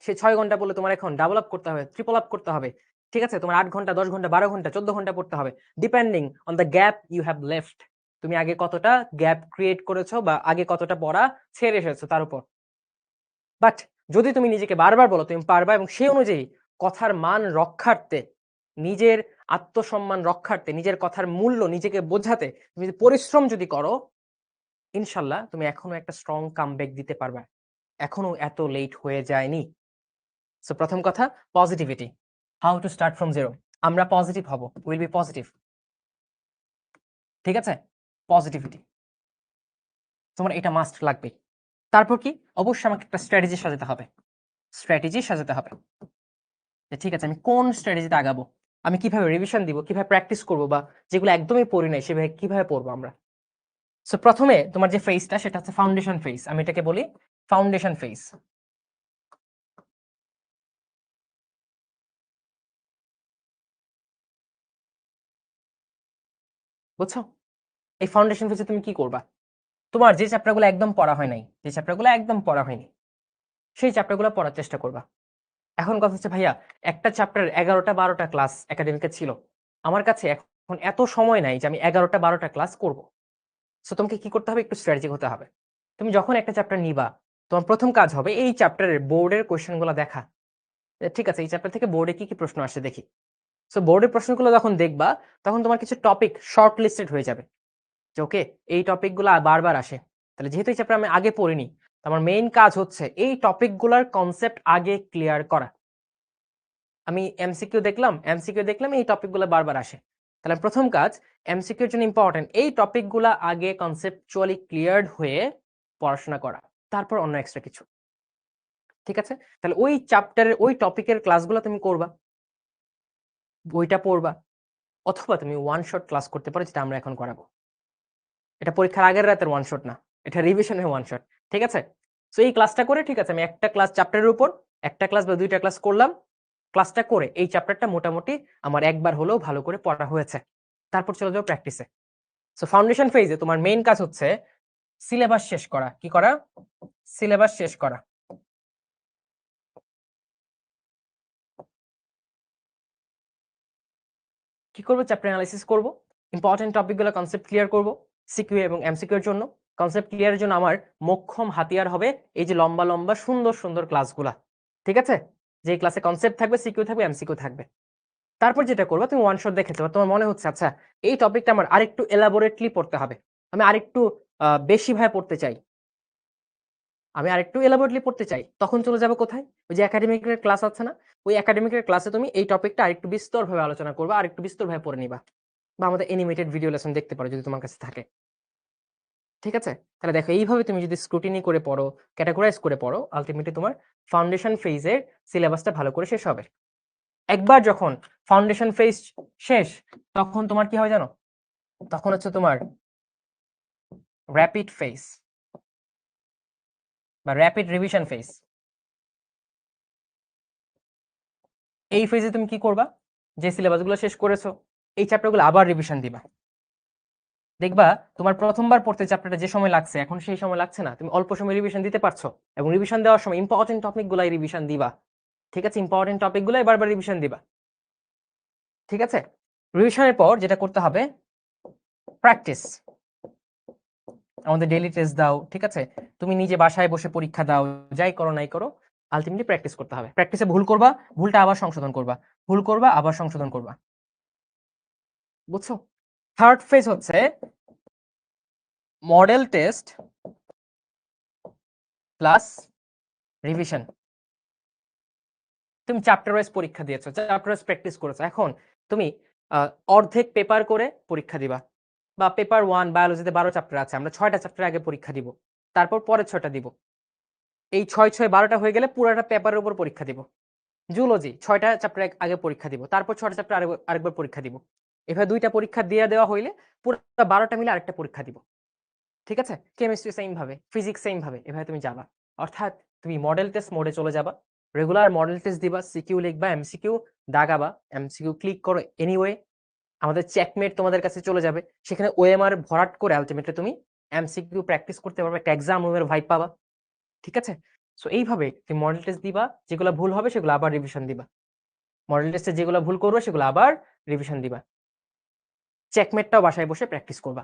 সে ৬ ঘন্টা পড়লে তোমার এখন ডাবল আপ করতে হবে, ট্রিপল আপ করতে হবে। ঠিক আছে? তোমার ৮ ঘন্টা, ১০ ঘন্টা, ১২ ঘন্টা, ১৪ ঘন্টা পড়তে হবে। Depending on the gap you have left. তুমি আগে কতটা গ্যাপ ক্রিয়েট করেছো বা আগে কতটা পড়া ছেড়ে এসেছো তার উপর। বাট যদি তুমি নিজেকে বারবার বলো তুমি পারবা এবং সেই অনুযায়ী কথার মান রক্ষার্থে, নিজের আত্মসম্মান রক্ষার্থে, নিজের কথার মূল্য নিজেকে বোঝাতে তুমি যদি পরিশ্রম যদি করো, ইনশাল্লাহ তুমি এখনো একটা স্ট্রং কামব্যাক দিতে পারবা। এখনো এত লেট হয়ে যায়নি। সো ১ম কথা positivity. How to start from zero. আমরা পজিটিভ হব। Will be positive. ঠিক আছে? পজিটিভিটি। তোমার এটা মাস্ট লাগবে। তারপর কি? অবশ্যই আমাকে একটা স্ট্র্যাটেজি সাজাতে হবে। স্ট্র্যাটেজি সাজাতে হবে। যে ঠিক আছে আমি কোন স্ট্র্যাটেজিতে আগাবো? আমি কিভাবে রিভিশন দিব? কিভাবে প্র্যাকটিস করব? বা যেগুলো একদমই পড়ি নাই সেভাবে কিভাবে পড়বো আমরা? সো ১ম এ তোমার যে ফেজটা সেটা হচ্ছে ফাউন্ডেশন ফেজ। আমি এটাকে বলি ফাউন্ডেশন ফেজ। বুঝছো? এই ফাউন্ডেশন ফেজে তুমি কি করবা? তোমার যে চ্যাপ্টারগুলো একদম পড়া হয় নাই, যে চ্যাপ্টারগুলো একদম পড়া হয়নি, সেই চ্যাপ্টারগুলো পড়ার চেষ্টা করবা। এখন কথা হচ্ছে ভাইয়া একটা চ্যাপ্টারের 11টা 12টা ক্লাস একাডেমিকে ছিল। আমার কাছে এখন এত সময় নাই যে আমি 11টা 12টা ক্লাস করব। সো তোমাকে কি করতে হবে? একটু স্ট্র্যাটেজিক হতে হবে। তুমি যখন একটা চ্যাপ্টার নিবা, তোমার ১ম কাজ হবে এই চ্যাপ্টারের বোর্ডের কোয়েশ্চেনগুলো দেখা। ঠিক আছে, এই চ্যাপ্টার থেকে বোর্ডে কি প্রশ্ন আসে দেখি। সো বোর্ডের প্রশ্নগুলো যখন দেখবা, তখন তোমার কিছু টপিক শর্ট লিস্টেড হয়ে যাবে। যে ওকে, এই টপিকগুলো বারবার আসে। তাহলে যেহেতু এই চ্যাপ্টার আমি আগে পড়িনি, তো আমার মেইন কাজ হচ্ছে এই টপিকগুলোর কনসেপ্ট আগে ক্লিয়ার করা। আমি এমসিকিউ দেখলাম এই টপিকগুলো বারবার আসে। তাহলে প্রথম কাজ এমসিকিউ এর জন্য ইম্পর্টেন্ট এই টপিকগুলা আগে কনসেপচুয়ালি ক্লিয়ারড হয়ে পড়াশোনা করা। তারপর অন্য এক্সট্রা কিছু। ঠিক আছে? তাহলে ওই চ্যাপ্টারের ওই টপিকের ক্লাসগুলো তুমি করবা। বইটা পড়বা। অথবা তুমি ওয়ান শট ক্লাস করতে পারো, যেটা আমরা এখন করাবো। এটা পরীক্ষার আগের রাতের ওয়ান শট না। এটা রিভিশনের ওয়ান শট। ঠিক আছে? সো এই ক্লাসটা করে ঠিক আছে, আমি একটা ক্লাস চ্যাপ্টারের উপর একটা ক্লাস বা ২টা ক্লাস করলাম। ক্লাসটা করে এই চ্যাপ্টারটা মোটামুটি আমার একবার হলেও ভালো করে পড়া হয়েছে। তারপর চলে যাও প্র্যাকটিসে। সো ফাউন্ডেশন ফেজে তোমার মেইন কাজ হচ্ছে সিলেবাস শেষ করা। কি করা? সিলেবাস শেষ করা। কি করব? চ্যাপ্টার অ্যানালাইসিস করব। ইম্পর্টেন্ট টপিকগুলো কনসেপ্ট ক্লিয়ার করব। সিকিউ এবং এমসিকিউ এর জন্য। কনসেপ্ট ক্লিয়ারের জন্য আমার মোক্ষম হাতিয়ার হবে এই যে লম্বা, লম্বা সুন্দর, সুন্দর ক্লাসগুলা। ঠিক আছে? যে ক্লাসে কনসেপ্ট থাকবে, সিকিউ থাকবে, এমসিকিউ থাকবে। তারপর যেটা করবা, তুমি ওয়ান শট দেখেছো, তোমার মনে হচ্ছে আচ্ছা এই টপিকটা আমার আরেকটু এলাবোরেটলি পড়তে হবে। আমি আরেকটু বেশি ভাবে পড়তে চাই। আমি আরেকটু এলাবোরেটলি পড়তে চাই। তখন চলে যাবো কোথায়? ওই যে একাডেমিকের ক্লাস আছে না? ওই একাডেমিকের ক্লাসে তুমি এই টপিকটা আরেকটু বিস্তরভাবে আলোচনা করবা, আরেকটু বিস্তরভাবে পড়ে নিবা। বা আমাদের অ্যানিমেটেড ভিডিও লেসন দেখতে পারো যদি তোমার কাছে থাকে। ঠিক আছে? তাহলে দেখো এইভাবে তুমি যদি স্ক্রুটিনি করে পড়ো, ক্যাটেগরাইজ করে পড়ো, আল্টিমেটলি তোমার ফাউন্ডেশন ফেজের সিলেবাসটা ভালো করে শেষ হবে। একবার যখন ফাউন্ডেশন ফেজ শেষ, তখন তোমার কি হয় জানো? তখন হচ্ছে তোমার র‍্যাপিড ফেজ বা র‍্যাপিড রিভিশন ফেজ। এই ফেজে তুমি কি করবা? যে সিলেবাসগুলো শেষ করেছো, এই চ্যাপ্টারগুলো আবার রিভিশন দিবা। দেখবা তোমার প্রথমবার পড়তে চ্যাপ্টারটা যে সময় লাগছে, এখন সেই সময় লাগছে না। তুমি অল্প সময় রিভিশন দিতে পারছো এবং রিভিশন দেওয়ার সময় ইম্পর্টেন্ট টপিকগুলাই রিভিশন দিবা। ঠিক আছে? ইম্পর্টেন্ট টপিকগুলাই বারবার রিভিশন দিবা। ঠিক আছে? রিভিশনের পর যেটা করতে হবে, প্র্যাকটিস। আমাদের ডেইলি টেস্ট দাও। ঠিক আছে? তুমি নিজে বাসায় বসে পরীক্ষা দাও। যাই করো নাই করো, আল্টিমেটলি প্র্যাকটিস করতে হবে। প্র্যাকটিসে ভুল করবা, ভুলটা আবার সংশোধন করবা। ভুল করবা, আবার সংশোধন করবা। বুঝছো? থার্ড ফেজ হচ্ছে মডেল টেস্ট প্লাস রিভিশন। তুমি চ্যাপ্টার ওয়াইজ পরীক্ষা দিয়েছো, চ্যাপ্টার ওয়াইজ প্র্যাকটিস করেছো। এখন তুমি অর্ধেক পেপার করে পরীক্ষা দিবা। বা পেপার 1 বায়োলজিতে 12 চ্যাপ্টার আছে। আমরা 6টা চ্যাপ্টার আগে পরীক্ষা দিব। তারপর পরের 6টা দিব। এই 6 6 12টা হয়ে গেলে পুরাটা পেপারের উপর পরীক্ষা দিব। জুলজি 6টা চ্যাপ্টার আগে পরীক্ষা দিব। তারপর 6টা চ্যাপ্টার আরেকবার পরীক্ষা দিব। এভাবে 2টা পরীক্ষা দিয়ে দেওয়া হইলে পুরো 12টা মিলে আরেকটা পরীক্ষা দিব। ঠিক আছে? কেমিস্ট্রি সেম ভাবে, ফিজিক্স সেম ভাবে, এভাবে তুমি যাবা। অর্থাৎ তুমি মডেল টেস্ট মোডে চলে যাবা। রেগুলার মডেল টেস্ট দিবা, সিকিউ লিখবা, এমসিকিউ দাগাবা, এমসিকিউ ক্লিক করো এনিওয়ে। আমাদের চেকমেট তোমাদের কাছে চলে যাবে। সেখানে ওএমআর ভরাট করে আলটিমেটলি তুমি এমসিকিউ প্র্যাকটিস করতে পারবে, একটা এক্সাম রুমের ভাইব পাবা। ঠিক আছে? সো এইভাবে তুমি মডেল টেস্ট দিবা, যেগুলো ভুল হবে সেগুলো আবার রিভিশন দিবা। মডেল টেস্টে যেগুলো ভুল করবে সেগুলো আবার রিভিশন দিবা। চেকমেটটাও বাসায় বসে প্র্যাকটিস করবা।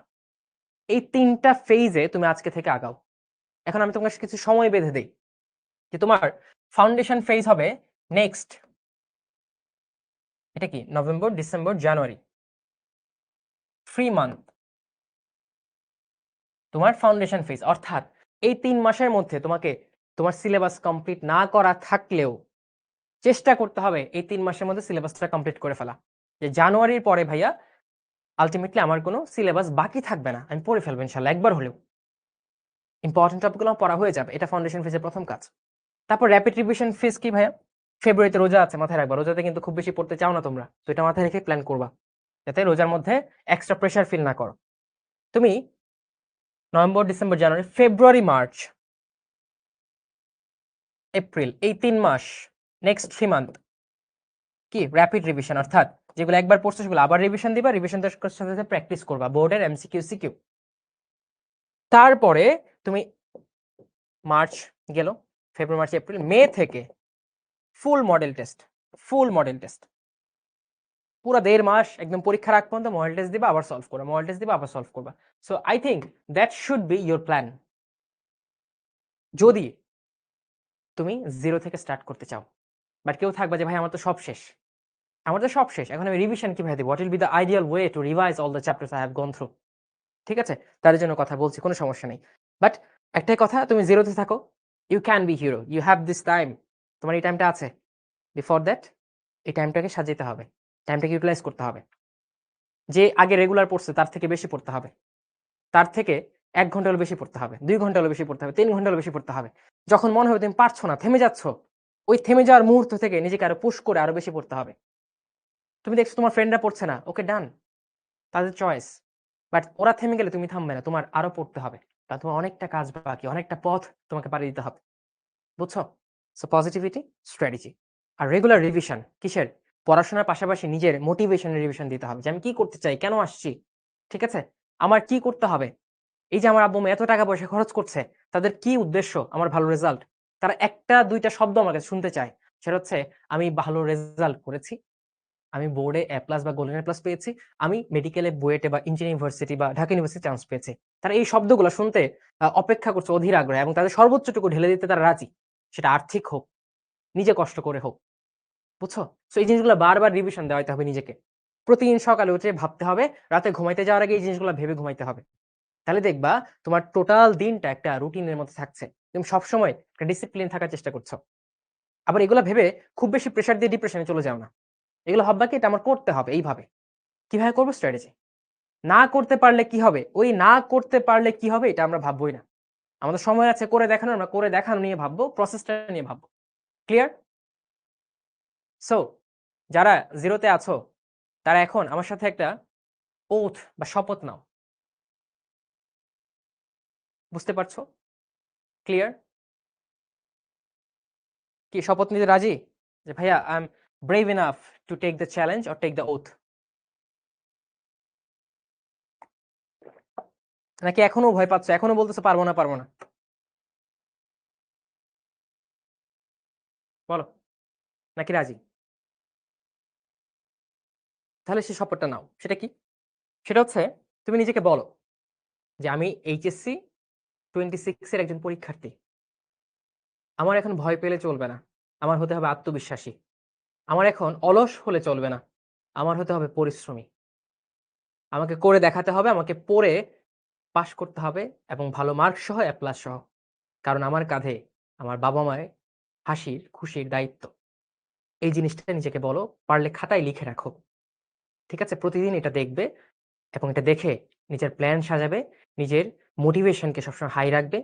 এই ৩টা ফেজে তুমি আজকে থেকে আগাও। এখন আমি তোমার কিছু সময় বেঁধে দেই যে তোমার ফাউন্ডেশন ফেজ হবে নেক্সট, এটা কি নভেম্বর, ডিসেম্বর, জানুয়ারি, 3 মান্থ তোমার ফাউন্ডেশন ফেজ। অর্থাৎ এই ৩ মাসের মধ্যে তোমাকে তোমার সিলেবাস কমপ্লিট না করা থাকলেও চেষ্টা করতে হবে এই ৩ মাসের মধ্যে সিলেবাসটা কমপ্লিট করে ফেলা। যে জানুয়ারির পরে ভাইয়া আলটিমেটলি আমার কোনো সিলেবাস বাকি থাকবে না, আমি পড়ে ফেলবো ইনশাল্লাহ একবার হলেও। ইম্পর্টেন্ট টপিকগুলো পড়া হয়ে যাবে। এটা ফাউন্ডেশন ফেজের প্রথম কাজ। তারপর র‍্যাপিড রিভিশন ফেজ কি ভাইয়া? ফেব্রুয়ারিতে রোজা আছে, মাথায় রাখবা। রোজাতে কিন্তু খুব বেশি পড়তে চাও না তোমরা, তো এটা মাথায় রেখে প্ল্যান করবা যাতে রোজার মধ্যে এক্সট্রা প্রেশার ফিল না করো। তুমি নভেম্বর, ডিসেম্বর, জানুয়ারি, ফেব্রুয়ারি, মার্চ, এপ্রিল, এই ৩ মাস, নেক্সট 3 মান্থ কি র‍্যাপিড রিভিশন। অর্থাৎ যেগুলো একবার পড়ছো সেগুলো আবার রিভিশন দিবা, রিভিশন দেওয়ার সাথে সাথে প্র্যাকটিস করবা বোর্ডের এমসিকিউ সিকিউ। তারপরে তুমি মার্চ গেল, ফেব্রুয়ারি, মার্চ, এপ্রিল, মে থেকে ফুল মডেল টেস্ট, ফুল মডেল টেস্ট। পুরা 1.5 মাস একদম পরীক্ষার আগ পর্যন্ত মডেল টেস্ট দিবা, আবার সলভ করবা, মডেল টেস্ট দিবা, আবার সলভ করবা। So I think that should be your plan. যদি তুমি 0 থেকে স্টার্ট করতে চাও। বাট কেউ থাকবা যে ভাই আমার তো সব শেষ। আমার তো সব শেষ। এখন আমি রিভিশন কিভাবে দিব? What will be the ideal way to revise all the chapters I have gone through? ঠিক আছে? তাদের জন্য কথা বলছি, কোনো সমস্যা নেই। বাট একটাই কথা, তুমি 0 তে থাকো। You can be hero. You have this time. তোমার এই টাইমটা আছে। বিফোর দ্যাট এই টাইমটাকে সাজাইতে হবে। টাইমটাকে ইউটিলাইজ করতে হবে। যে আগে রেগুলার পড়ছে তার থেকে বেশি পড়তে হবে। তার থেকে ১ ঘন্টা হলেও বেশি পড়তে হবে, ২ ঘন্টা হলেও বেশি পড়তে হবে, ৩ ঘন্টা হলেও বেশি পড়তে হবে। যখন মনে হবে তুমি পারছো না, থেমে যাচ্ছ, ওই থেমে যাওয়ার মুহূর্ত থেকে নিজেকে আরো পুশ করে আরো বেশি পড়তে হবে। তুমি দেখছো তোমার ফ্রেন্ডরা পড়ছে না, ওকে ডান, তাদের চয়েস। বাট ওরা থেমে গেলে তুমি থামবে না, তোমার আরো পড়তে হবে। কারণ তোমার অনেকটা কাজ বাকি, অনেকটা পথ তোমাকে পাড়ি দিতে হবে। বুঝছো? সো পজিটিভিটি, স্ট্র্যাটেজি আর রেগুলার রিভিশন। কিসের? পড়াশোনার পাশাপাশি নিজের মোটিভেশনের রিভিশন দিতে হবে যে আমি কি করতে চাই, কেন আসছি, ঠিক আছে? আমার কি করতে হবে? এই যে আমার আব্বু-আম্মু এত টাকা পয়সা খরচ করছে, তাদের কি উদ্দেশ্য? আমার ভালো রেজাল্ট। তারা ১ টা ২ টা শব্দ আমার কাছে শুনতে চায়। সেটা হচ্ছে আমি ভালো রেজাল্ট করেছি। আমি বোর্ডে এ প্লাস বা গোল্ডেন এ প্লাস পেয়েছি। আমি মেডিকেলে বুয়েটে বা ইঞ্জিনিয়ারিং ইউনিভার্সিটি বা ঢাকা ইউনিভার্সিটি চান্স পেয়েছি। তারা এই শব্দগুলো শুনতে অপেক্ষা করছে অধীর আগ্রহে এবং তাদের সর্বোচ্চটুকু ঢেলে দিতে তারা রাজি। সেটা আর্থিক হোক, নিজে কষ্ট করে হোক। বুঝছো? সো এই জিনিসগুলো বারবার রিভিশন দেওয়াইতে হবে নিজেকে। প্রতিদিন সকালে উঠে ভাবতে হবে, রাতে ঘুমাইতে যাওয়ার আগে এই জিনিসগুলো ভেবে ঘুমাইতে হবে। তাহলে দেখবা তোমার টোটাল দিনটা একটা রুটিনের মধ্যে থাকছে। তুমি সবসময় একটা ডিসিপ্লিন থাকার চেষ্টা করছো। আবার এগুলা ভেবে খুব বেশি প্রেশার দিয়ে ডিপ্রেশনে চলে যাও না। এগুলো ভাববা কি এটা আমার করতে হবে এইভাবে। কিভাবে করব? স্ট্র্যাটেজি। না করতে পারলে কি হবে? ওই না করতে পারলে কি হবে এটা আমরা ভাববোই না। আমাদের সময় আছে করে দেখানোর, আমরা করে দেখানো নিয়ে ভাববো, প্রসেসটা নিয়ে ভাববো। ক্লিয়ার? সো যারা 0 তে আছো তারা এখন আমার সাথে একটা ওথ বা শপথ নাও। বুঝতে পারছো? ক্লিয়ার? কি শপথ নিতে রাজি? যে ভাইয়া I am brave enough to take the challenge or take the oath. নাকি এখনো ভয় পাচ্ছ? এখনো বলতেছো পারবো না, পারবো না? বলো। নাকি রাজি? তাহলে সেই শপথটা নাও। সেটা কি? সেটা হচ্ছে তুমি নিজেকে বলো যে আমি এইচএসসি 26 এর একজন পরীক্ষার্থী। আমার এখন ভয় পেলে চলবে না। আমার হতে হবে আত্মবিশ্বাসী। আমার এখন অলস হলে চলবে না। আমার হতে হবে পরিশ্রমী। আমাকে করে দেখাতে হবে, আমাকে পড়ে পাস করতে হবে এবং ভালো মার্ক সহ এ প্লাস সহ। কারণ আমার কাঁধে আমার বাবা-মায়ের হাসির, খুশির দায়িত্ব। এই জিনিসটা নিজেকে বলো, পারলে খাতায় লিখে রাখো। ঠিক আছে? প্রতিদিন এটা দেখবে এবং এটা দেখে নিজের প্ল্যান সাজাবে, নিজের মোটিভেশনকে সবসময় হাই রাখবে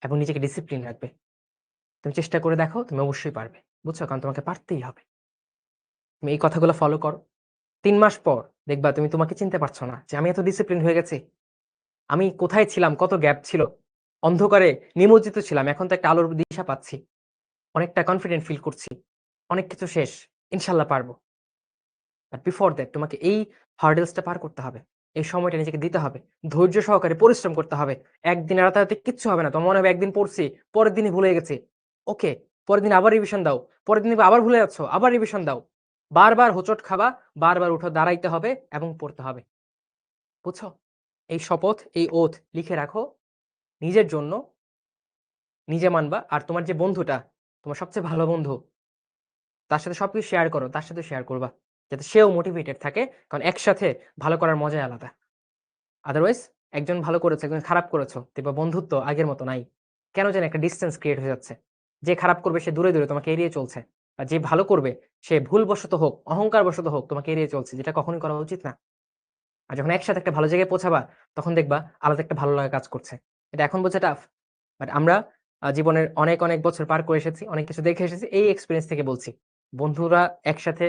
এবং নিজেকে ডিসিপ্লিন রাখবে। তুমি চেষ্টা করে দেখো, তুমি অবশ্যই পারবে। বুঝছো? কারণ তোমাকে পারতেই হবে। তুমি এই কথাগুলো ফলো করো। ৩ মাস পর দেখবা তুমি তোমাকে চিনতে পারছো না যে আমি এত ডিসিপ্লিন হয়ে গেছি। আমি কোথায় ছিলাম? কত গ্যাপ ছিল? অন্ধকারে নিমজ্জিত ছিলাম। এখন তো একটা আলোর দিশা পাচ্ছি। অনেকটা কনফিডেন্ট ফিল করছি। অনেক কিছু শেষ। ইনশাআল্লাহ পারব। বাট বিফোর দ্যাট তোমাকে এই হার্ডলস টা পার করতে হবে। এই সময়টা নিজেকে দিতে হবে। ধৈর্য সহকারে পরিশ্রম করতে হবে। একদিনে রাতারাতি কিচ্ছু হবে না। তোমার মনে হবে একদিন পড়ছি, পরের দিনই ভুলে গেছি। ওকে, পরের দিন আবার রিভিশন দাও। পরের দিন আবার ভুলে যাচ্ছ, আবার রিভিশন দাও। বারবার হোঁচট খাবা, বারবার উঠে দাঁড়াইতে হবে এবং পড়তে হবে। বুঝছো? এই শপথ, এই ওথ লিখে রাখো নিজের জন্য, নিজে মানবা। আর তোমার যে বন্ধুটা, তোমার সবচেয়ে ভালো বন্ধু, তার সাথে সবকিছু শেয়ার করো, তার সাথে শেয়ার করবা। যাতে সেও মোটিভেটেড থাকে। কারণ একসাথে ভালো করার মজাই আলাদা। আদারওয়াইজ একজন ভালো করেছে, একজন খারাপ করেছো, দেখবা বন্ধুত্ব আগের মতো নাই। কেন জানি একটা ডিসট্যান্স ক্রিয়েট হয়ে যাচ্ছে। যে খারাপ করবে সে দূরে, দূরে তোমাকে এড়িয়ে চলছে। আর যে ভালো করবে সে ভুলবশত হোক, অহংকারবশত হোক তোমাকে এড়িয়ে চলছে, যেটা কখনোই করা উচিত না। আর যখন একসাথে একটা ভালো জায়গায় পৌঁছাবা, তখন দেখবা আলাদা একটা ভালো লাগা কাজ করছে। এটা এখন বোঝা টাফ। বাট আমরা জীবনের অনেক, অনেক বছর পার করে এসেছি, অনেক কিছু দেখে এসেছি। এই এক্সপেরিয়েন্স থেকে বলছি। বন্ধুরা একসাথে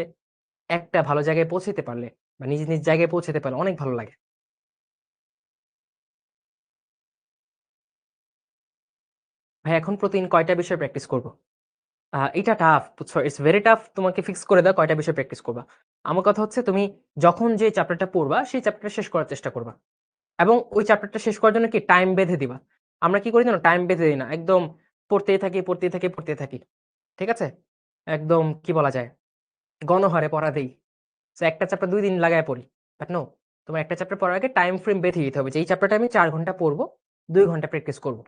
একটা ভালো জায়গায় পৌঁছাতে পারলে বা নিজ, নিজ জায়গায় পৌঁছাতে পারলে অনেক ভালো লাগে। ভাই এখন প্রতিদিন কয়টা বিষয় প্র্যাকটিস করব? এটা টাফ, বুঝছো? It's very tough. তোমাকে ফিক্স করে দাও কয়টা বিষয় প্র্যাকটিস করবা। আমার কথা হচ্ছে তুমি যখন যে চ্যাপ্টারটা পড়বা, সেই চ্যাপ্টারটা শেষ করার চেষ্টা করবা। এবং ওই চ্যাপ্টারটা শেষ করার জন্য কি টাইম বেঁধে দিবা। আমরা কি করি জানো? টাইম বেঁধে দিই না। একদম পড়তেই থাকি, পড়তেই থাকি, পড়তেই থাকি। ঠিক আছে? একদম কি বলা যায়? গণহারে পড়া দেই। সো একটা চ্যাপ্টার ২ দিন লাগায় পড়ি। বাট নো, তোমার একটা চ্যাপ্টার পড়ার আগে টাইম ফ্রেম বেঁধে দিতে হবে যে এই চ্যাপ্টারটা আমি ৪ ঘন্টা পড়বো, ২ ঘন্টা প্র্যাকটিস করব।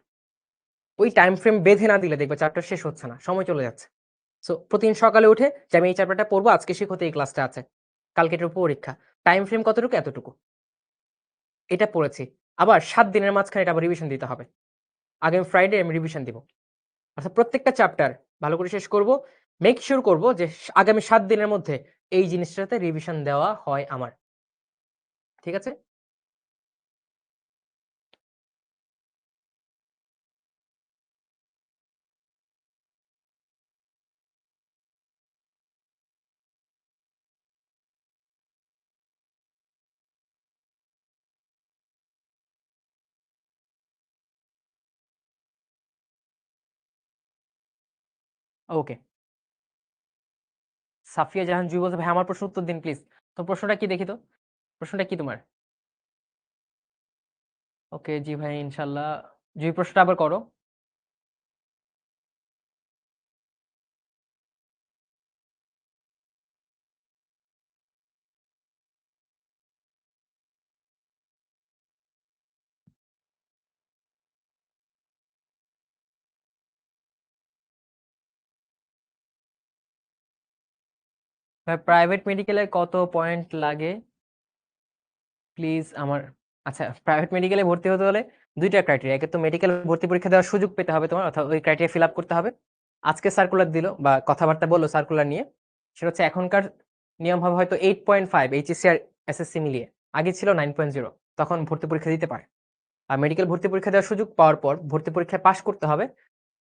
ওই টাইম ফ্রেম বেঁধে না দিলে দেখবে চ্যাপ্টার শেষ হচ্ছে না। সময় চলে যাচ্ছে। সো প্রতিদিন সকালে উঠে যে আমি এই চ্যাপ্টারটা পড়বো, আজকে শিখতে এই ক্লাসটা আছে। কালকে এটার পরীক্ষা। টাইম ফ্রেম কতটুকু? এতটুকু। এটা পড়েছি। আবার ৭ দিনের মাঝখানে এটা আবার রিভিশন দিতে হবে। আগামী ফ্রাইডে আমি রিভিশন দিব। অর্থাৎ প্রত্যেকটা চ্যাপ্টার ভালো করে শেষ করব। মেক সিউর করব যে আগামী ৭ দিনের মধ্যে এই জিনিসটাতে রিভিশন দেওয়া হয় আমার। ঠিক আছে? ওকে। সাফিয়া জাহান জুই বলছে, "ভাই আমার প্রশ্নের উত্তর দিন প্লিজ।" তো প্রশ্নটা কি দেখি তো? প্রশ্নটা কি তোমার? ওকে, জি ভাই ইনশাআল্লাহ। জুই প্রশ্নটা আবার করো। ভাই প্রাইভেট মেডিকেলে কত পয়েন্ট লাগে? প্লিজ আমার আচ্ছা, প্রাইভেট মেডিকেলে ভর্তি হতে হলে ২ টা ক্রাইটেরিয়া। একে তো মেডিকেল ভর্তি পরীক্ষা দেওয়ার সুযোগ পেতে হবে তোমার, অর্থাৎ ওই ক্রাইটেরিয়া ফিল আপ করতে হবে। আজকে সার্কুলার দিল বা কথাবার্তা বলল সার্কুলার নিয়ে। সেটা হচ্ছে এখনকার নিয়ম হবে হয়তো 8.5 এইচএসসি আর এসএসসি মিলিয়ে। আগে ছিল 9.0। তখন ভর্তি পরীক্ষা দিতে পারে। আর মেডিকেল ভর্তি পরীক্ষা দেওয়ার সুযোগ পাওয়ার পর ভর্তি পরীক্ষায় পাস করতে হবে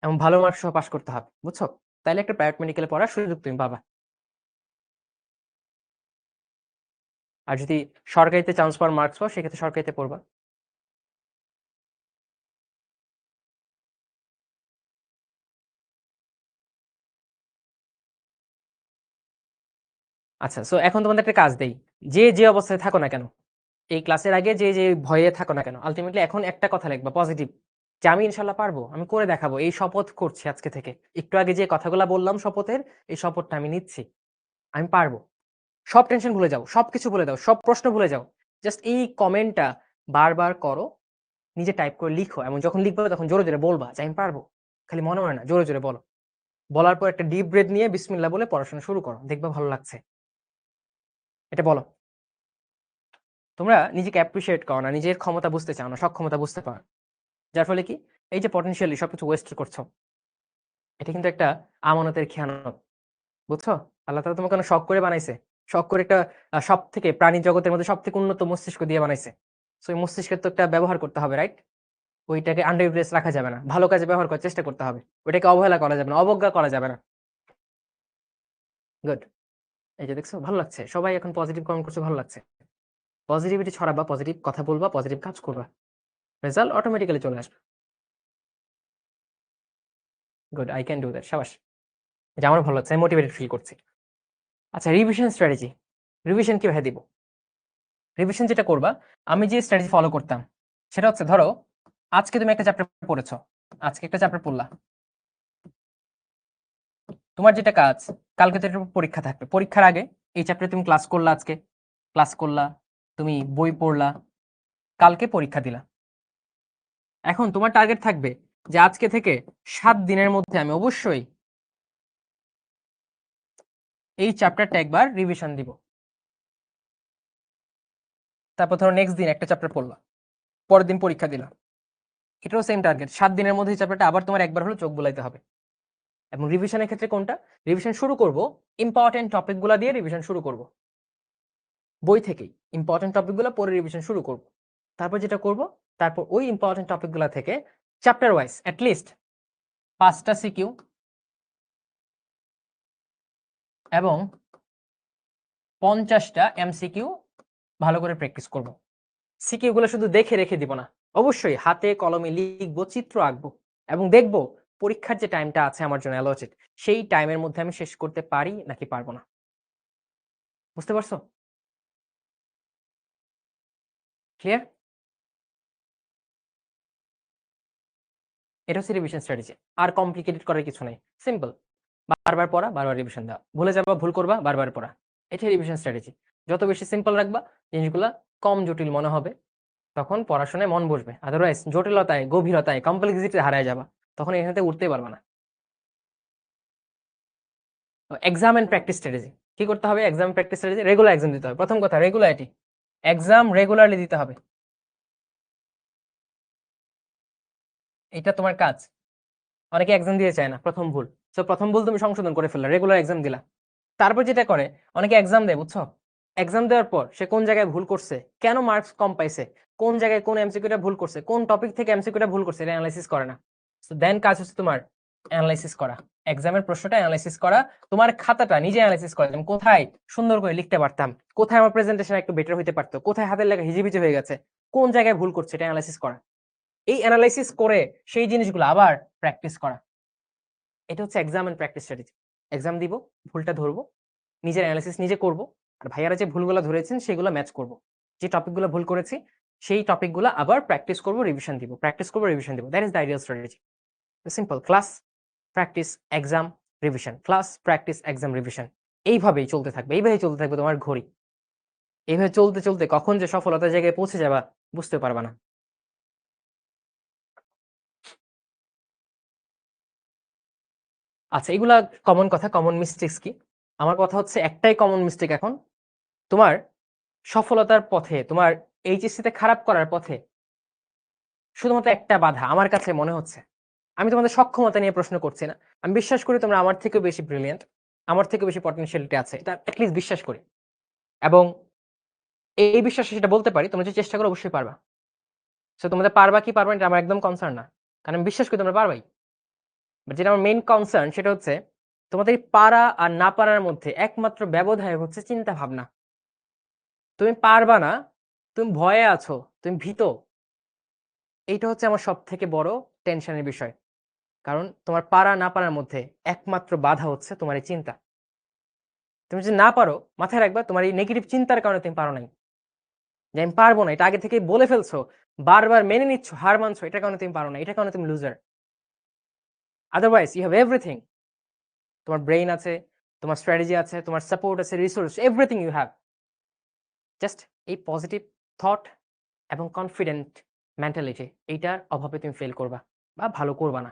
এবং ভালো মার্কস সহ পাস করতে হবে। বুঝছো? তাইলে একটা প্রাইভেট মেডিকেলে পড়ার সুযোগ তুমি পাবা। আর যদি সরকারিতে চান্স পাওয়ার মার্কস পাও সেক্ষেত্রে সরকারিতে পড়বা। আচ্ছা, সো এখন তোমাদের একটা কাজ দেই। যে অবস্থায় থাকো না কেন, এই ক্লাসের আগে যে ভয়ে থাকো না কেন, আল্টিমেটলি এখন একটা কথা লিখবা পজিটিভ, যে আমি ইনশাল্লাহ পারবো, আমি করে দেখাবো, এই শপথ করছি আজকে থেকে। একটু আগে যে কথাগুলা বললাম শপথের, এই শপথটা আমি নিচ্ছি। আমি পারবো। সব টেনশন ভুলে যাও, সবকিছু ভুলে দাও, সব প্রশ্ন ভুলে যাও। জাস্ট এই কমেন্টটা বারবার করো, নিজে টাইপ করে লিখো এবং যখন লিখবে তখন জোরে জোরে বলবা যে আমি পারবো। খালি মনে হয় না, জোরে জোরে বলো। বলার পর একটা ডিপ ব্রেথ নিয়ে বিসমিল্লাহ বলে পড়াশোনা শুরু করো, দেখবা ভালো লাগছে। এটা বলো। তোমরা নিজেকে অ্যাপ্রিশিয়েট করো না, নিজের ক্ষমতা বুঝতে চাও না, সক্ষমতা বুঝতে পারো। যার ফলে কি, এই যে পটেনশিয়ালি সবকিছু ওয়েস্ট করছো, এটা কিন্তু একটা আমানতের খেয়ানত। বুঝছো? আল্লাহ তাআলা তোমাকে অনেক শখ করে বানাইছে। শখ করে একটা সব থেকে প্রাণী জগতের মধ্যে সব থেকে উন্নত মস্তিষ্ক দিয়ে বানাইছে। সো এই মস্তিষ্কের তো একটা ব্যবহার করতে হবে, রাইট? ওইটাকে আন্ডার ইউটিলাইজ রাখা যাবে না। ভালো কাজে ব্যবহার করার চেষ্টা করতে হবে। ওইটাকে অবহেলা করা যাবে না, অবজ্ঞা করা যাবে না। গুড। এই যে দেখছো ভালো লাগছে। সবাই এখন পজিটিভ কমেন্ট করছে, ভালো লাগছে। পজিটিভিটি ছড়াবা, পজিটিভ কথা বলবা, পজিটিভ কাজ করবা। রেজাল্ট অটোমেটিক্যালি চলে আসবে। Good, I can do that. শাবাশ। এটা আমারও ভালো লাগছে। আমি মোটিভেটেড ফিল করছি। আচ্ছা, রিভিশন স্ট্র্যাটেজি। রিভিশন কিভাবে দিব? রিভিশন যেটা করবা, আমি যে স্ট্র্যাটেজি ফলো করতাম সেটা হচ্ছে, ধরো আজকে তুমি একটা চ্যাপ্টার পড়েছো, আজকে একটা চ্যাপ্টার পড়লা। তোমার যেটা কাজ, কালকে তো এটার উপর পরীক্ষা থাকবে। পরীক্ষার আগে এই চ্যাপ্টারে তুমি ক্লাস করলা, আজকে ক্লাস করলা, তুমি বই পড়লা, কালকে পরীক্ষা দিলা। এখন তোমার টার্গেট থাকবে যে আজকে থেকে ৭ দিনের মধ্যে আমি অবশ্যই এই চ্যাপ্টারটা একবার রিভিশন দিব। তারপর ধরো নেক্সট দিন একটা চ্যাপ্টার পড়লা, পরের দিন পরীক্ষা দিলা। এটাও সেম টার্গেট, ৭ দিনের মধ্যে এই চ্যাপ্টারটা আবার তোমার একবার হলো চোখ বুলাইতে হবে। এবং রিভিশনের ক্ষেত্রে কোনটা? রিভিশন শুরু করব ইম্পর্টেন্ট টপিক গুলা দিয়ে রিভিশন শুরু করব। বই থেকেই ইম্পর্টেন্ট টপিক গুলা পড়ে রিভিশন শুরু করব। তারপর যেটা করব, তারপর ওই ইম্পর্টেন্ট টপিক গুলা থেকে চ্যাপ্টার ওয়াইজ লিস্ট ৫টা সিকিউ এবং ৫০টা এমসিকিউ ভালো করে প্র্যাকটিস করব। সিকিউ গুলো শুধু দেখে রেখে দিব না, অবশ্যই হাতে কলমে লিখবো, চিত্র আঁকবো এবং দেখবো পরীক্ষার যে টাইমটা আছে আমার জন্য অ্যালোকেটেড, সেই টাইমের মধ্যে আমি শেষ করতে পারি নাকি পারবো না। বুঝতে পারছো? ক্লিয়ার? এটা হচ্ছে রিভিশন স্ট্র্যাটেজি। আর কমপ্লিকেটেড করার কিছু নাই, সিম্পল। বারবার পড়া, বারবার রিভিশন দেওয়া। ভুলে যাবা, ভুল করবা, বারবার পড়া। এটাই রিভিশন স্ট্র্যাটেজি। যত বেশি সিম্পল রাখবা, জিনিসগুলা কম জটিল মনে হবে, তখন পড়াশোনায় মন বসবে। আদারওয়াইজ জটিলতায়, গভীরতায়, কমপ্লেক্সিটিতে হারায় যাবা। তখন এখান থেকে উঠতেই পারবা না। Exam and practice strategy. কি করতে হবে? Exam practice strategy, regular exam দিতে হবে। প্রথম কথা রেগুলারিটি। এক্সাম রেগুলারলি দিতে হবে। এটা তোমার কাজ। অনেকে এক্সাম দিয়ে চায় না, প্রথম ভুল। সো প্রথম ভুল তুমি সংশোধন করে ফেললা, রেগুলার এক্সাম দিলা। তারপর যেটা করে, অনেকে এক্সাম দেয়, বুঝছো? এক্সাম দেওয়ার পর সে কোন জায়গায় ভুল করছে, কেন মার্কস কম পাইছে, কোন জায়গায় কোন এমসিকিউটা ভুল করছে, কোন টপিক থেকে এমসিকিউটা ভুল করছে, এটা অ্যানালাইসিস করে না। সো দেন কাজ হচ্ছে তোমার অ্যানালাইসিস করা, এক্সামের প্রশ্নটা অ্যানালাইসিস করা, তোমার খাতাটা নিজে অ্যানালাইসিস করা, আমি কোথায় সুন্দর করে লিখতে পারতাম, কোথায় আমার প্রেজেন্টেশন একটু বেটার হইতে পারতো, কোথায় হাতের লেখা হিজিবিজি হয়ে গেছে, কোন জায়গায় ভুল করছে, এটা অ্যানালাইসিস করা। এই অ্যানালাইসিস করে সেই জিনিসগুলো আবার প্র্যাকটিস করা। এটা হচ্ছে exam and practice strategy. Exam দিব, ভুলটা ধরবো, নিজের অ্যানালাইসিস নিজে করব, আর ভাইয়ারা যে ভুলগুলো ধরেছেন সেগুলো ম্যাচ করব। যে টপিকগুলো ভুল করেছি সেই টপিকগুলো আবার প্র্যাকটিস করব, রিভিশন দিব, প্র্যাকটিস করব, রিভিশন দিব। That is the ideal strategy. Simple, class, practice, exam, revision, class, practice, exam, revision. এইভাবেই চলতে থাকবে, এইভাবেই চলতে থাকবে তোমার ঘড়ি। এইভাবে চলতে চলতে কখন যে সফলতার জায়গায় পৌঁছে যাবা বুঝতে পারবা না। আচ্ছা, এগুলা কমন কথা, কমন মিস্টেক্স কি? আমার কথা হচ্ছে একটাই কমন মিস্টেক এখন, তোমার সফলতার পথে, তোমার এইচএসসি তে খারাপ করার পথে শুধুমাত্র একটা বাধা আমার কাছে মনে হচ্ছে। আমি তোমাদের সক্ষমতা নিয়ে প্রশ্ন করছি না। আমি বিশ্বাস করি তোমরা আমার থেকেও বেশি ব্রিলিয়ান্ট, আমার থেকেও বেশি পটেনশিয়ালিটি আছে, এটা এটলিস্ট বিশ্বাস করি। এবং এই বিশ্বাসে সেটা বলতে পারি, তোমরা যে চেষ্টা করো অবশ্যই পারবা। সো তোমাদের পারবা কি পারবা না এটা আমার একদম কনসার্ন না, কারণ আমি বিশ্বাস করি তোমরা পারবাই। বাট যেটা আমার মেইন কনসার্ন সেটা হচ্ছে তোমাদের এই পারা আর না পারার মধ্যে একমাত্র ব্যবধায় হচ্ছে চিন্তা ভাবনা। তুমি পারবা না, তুমি ভয়ে আছো, তুমি ভীত। এইটা হচ্ছে আমার সব থেকে বড় টেনশনের বিষয়। কারণ তোমার পারা না পারার মধ্যে একমাত্র বাধা হচ্ছে তোমার এই চিন্তা। তুমি যদি না পারো, মাথায় রাখবা তোমার এই নেগেটিভ চিন্তার কারণে তুমি পারো নাই। যে আমি পারবো না, এটা আগে থেকেই বলে ফেলছো, বারবার মেনে নিচ্ছ, হার মানছো, এটার কারণে তুমি পারো না, এটার কারণে তুমি loser. Otherwise you have everything. তোমার ব্রেইন আছে, তোমার স্ট্র্যাটেজি আছে, তোমার সাপোর্ট আছে, resource, everything you have. Just এই পজিটিভ থট এবং কনফিডেন্ট মেন্টালিটি, এইটার অভাবে তুমি ফেল করবা বা ভালো করবা না।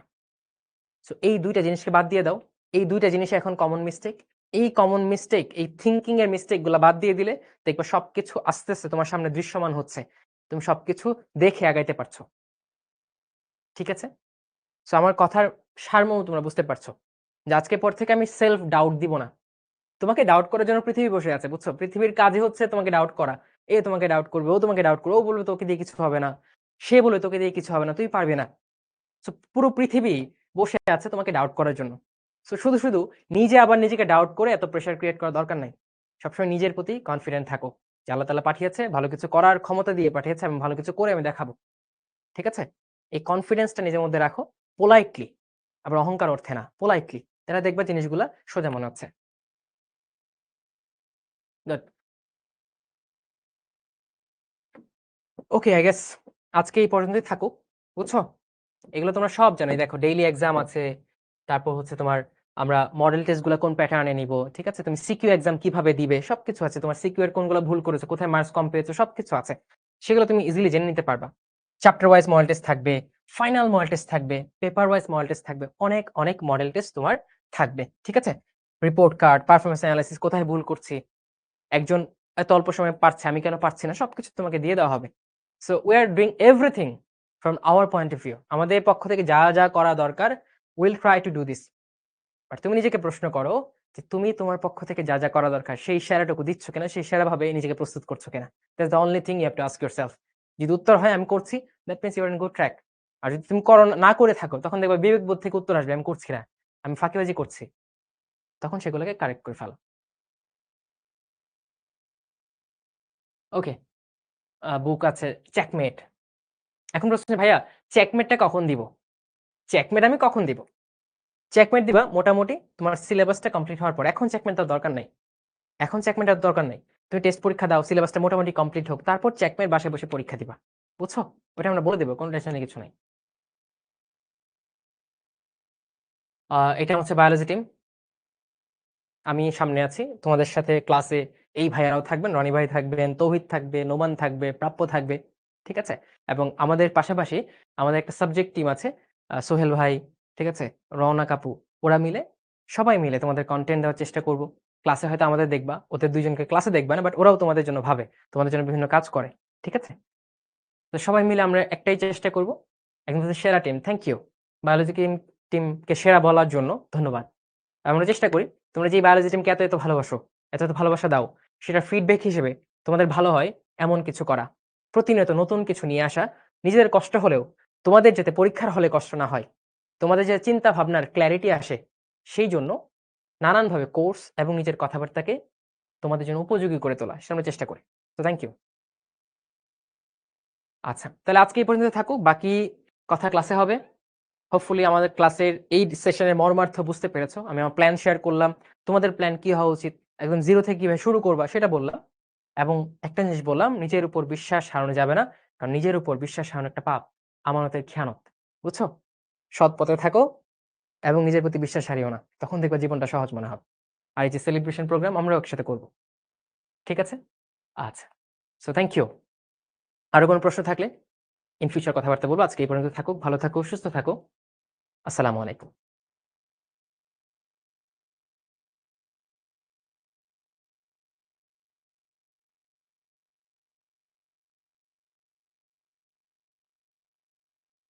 সো এই দুইটা জিনিসকে বাদ দিয়ে দাও। এই দুইটা জিনিস এখন কমন মিস্টেক। এই কমন মিস্টেক, এই থিংকিং এর মিস্টেক গুলা বাদ দিয়ে দিলে দেখবা সবকিছু আস্তে আস্তে তোমার সামনে দৃশ্যমান হচ্ছে, তুমি সবকিছু দেখে আগাইতে পারছো। ঠিক আছে? সো আমার কথার সারমর্ম তোমরা বুঝতে পারছো যে আজকের পর থেকে আমি সেলফ ডাউট দিব না। তোমাকে ডাউট করার জন্য পৃথিবী বসে আছে, বুঝছো? পৃথিবীর কাজই হচ্ছে তোমাকে ডাউট করা। এ তোমাকে ডাউট করবে, ও তোমাকে ডাউট করবে, ও বলবে তোকে দিয়ে কিছু হবে না, সে বলবে তোকে দিয়ে কিছু হবে না, তুই পারবি না। সো পুরো পৃথিবী বসে আছে তোমাকে ডাউট করার জন্য। সো শুধু শুধু নিজে আবার নিজেকে ডাউট করে এত প্রেশার ক্রিয়েট করার দরকার নাই। সবসময় নিজের প্রতি কনফিডেন্ট থাকো যে আল্লাহ তাআলা পাঠিয়েছে, ভালো কিছু করার ক্ষমতা দিয়ে পাঠিয়েছে, আমি ভালো কিছু করে আমি দেখাবো। ঠিক আছে? এই কনফিডেন্সটা নিজের মধ্যে রাখো, পোলাইটলি। আবার অহংকার অর্থে না, পোলাইটলি। তাহলে দেখবা জিনিসগুলা সোজা মনে হচ্ছে। গুড। ওকে, আই গেস আজকে এই পর্যন্তই থাকুক। বুঝছো? এগুলো তোমরা সব জানো। এই দেখো ডেইলি এক্সাম আছে। তারপর হচ্ছে তোমার আমরা মডেল টেস্ট গুলা কোন প্যাটার্নে নিব। ঠিক আছে? তুমি সিকিউ এক্সাম কিভাবে দিবে সবকিছু আছে। তোমার সিকিউ এর কোনগুলো ভুল করেছো, কোথায় মার্কস কম পেয়েছো সবকিছু আছে। সেগুলো তুমি ইজিলি জেনে নিতে পারবা। চ্যাপ্টার ওয়াইজ মডেল টেস্ট থাকবে, ফাইনাল মডেল টেস্ট থাকবে, পেপার ওয়াইজ মডেল টেস্ট থাকবে। অনেক অনেক মডেল টেস্ট তোমার থাকবে। ঠিক আছে? রিপোর্ট কার্ড, পারফরম্যান্স অ্যানালাইসিস, কোথায় ভুল করছি, একজন এত অল্প সময়ে পারছে আমি কেন পারছি না, সবকিছু তোমাকে দিয়ে দেওয়া হবে। So we are doing everything from our point of view. আমাদের পক্ষ থেকে যা যা করা দরকার, will try to do this. But তুমি নিজেকে প্রশ্ন করো যে তুমি তোমার পক্ষ থেকে যা যা করা দরকার সেই সেরাটুকু দিচ্ছ কিনা, সেই সেরা ভাবে নিজেকে প্রস্তুত করছো কিনা। That's the only thing you have to ask yourself. যদি উত্তর হয় আমি করছি, that means you are in good track. আর যদি তুমি করো না করে থাকো, তখন দেখবে বিবেকবোধ থেকে উত্তর আসবে আমি করছি না, আমি ফাঁকিবাজি করছি। তখন সেগুলোকে কারেক্ট করে ফেলো। ওকে, বুক আছে চেকমেট। এখন প্রশ্ন হচ্ছে, ভাইয়া চেকমেটটা কখন দিব? চেকমেট আমি কখন দিব? চেকমেট দিবা মোটামুটি তোমার সিলেবাসটা কমপ্লিট হওয়ার পর। এখন চেকমেট দেওয়ার দরকার নাই। এখন চেকমেট দেওয়ার দরকার নাই। তুমি টেস্ট পরীক্ষা দাও, সিলেবাসটা মোটামুটি কমপ্লিট হোক, তারপর চেকমেট বাসায় বসে পরীক্ষা দিবা। বুঝছো? ওটা আমরা বলে দেবো, কোনো টেনশনের কিছু নাই। এটা হচ্ছে বায়োলজি টিম। আমি সামনে আছি। তোমাদের সাথে ক্লাসে এই ভাইয়ারাও থাকবেন, রনি ভাই থাকবেন, তৌহিদ থাকবে, নোমান থাকবে, প্রাপ্য থাকবে। ঠিক আছে? এবং আমাদের পাশাপাশি আমাদের একটা সাবজেক্ট টিম আছে। সোহেল ভাই, ঠিক আছে? রওনা আপু, ওরা মিলে সবাই মিলে তোমাদের কনটেন্ট দেওয়ার চেষ্টা করব। ক্লাসে হয়তো আমাদের দেখবা, ওদের ২ জনকে ক্লাসে দেখবা না, বাট ওরাও তোমাদের জন্য ভাবে। তোমাদের জন্য বিভিন্ন কাজ করে। ঠিক আছে? তো সবাই মিলে আমরা একটাই চেষ্টা করব। একদম সেরা টিম। Thank you. বায়োলজি টিমকে সেরা বলার জন্য ধন্যবাদ। আমরা চেষ্টা করি তোমরা যে বায়োলজি টিমকে এত ভালোবাসো, এত ভালোবাসা দাও, সেটার ফিডব্যাক হিসেবে তোমাদের ভালো হয় এমন কিছু করা। প্রতিনিয়ত নতুন কিছু নিয়ে আসা, নিজেদের কষ্ট হলেও তোমাদের যাতে পরীক্ষার হলে কষ্ট না হয়, তোমাদের যে চিন্তা ভাবনার ক্ল্যারিটি আসে, সেই জন্য নানানভাবে কোর্স এবং নিজের কথাবার্তাকে তোমাদের জন্য উপযোগী করে তোলা, সেটা আমরা চেষ্টা করি। তো থ্যাংক ইউ। আচ্ছা, তাহলে আজকে এই পর্যন্ত থাকুক। বাকি কথা ক্লাসে হবে। হোপফুলি আমাদের ক্লাসের এই সেশনের মর্মার্থ বুঝতে পেরেছো। আমি আমার প্ল্যান শেয়ার করলাম। তোমাদের প্ল্যান কি হওয়া উচিত? একদম 0 থেকে কিভাবে শুরু করবা সেটা বললাম। এবং একটা জিনিস বললাম, নিজের উপর বিশ্বাস হারানো যাবে না। কারণ নিজের উপর বিশ্বাস হারানো একটা পাপ। আমানতের খেয়ানত। বুঝছো? সৎ পথে থাকো এবং নিজের প্রতি বিশ্বাস হারিও না। তখন দেখবা জীবনটা সহজ মনে হবে। আর এই যে সেলিব্রেশন প্রোগ্রাম আমরাও একসাথে করব। ঠিক আছে? আচ্ছা। So thank you. আরো কোনো প্রশ্ন থাকলে ইন ফিউচার কথাবার্তা বলবো। আজকে এই পর্যন্ত থাকুক। ভালো থাকো, সুস্থ থাকো। আসসালামু আলাইকুম।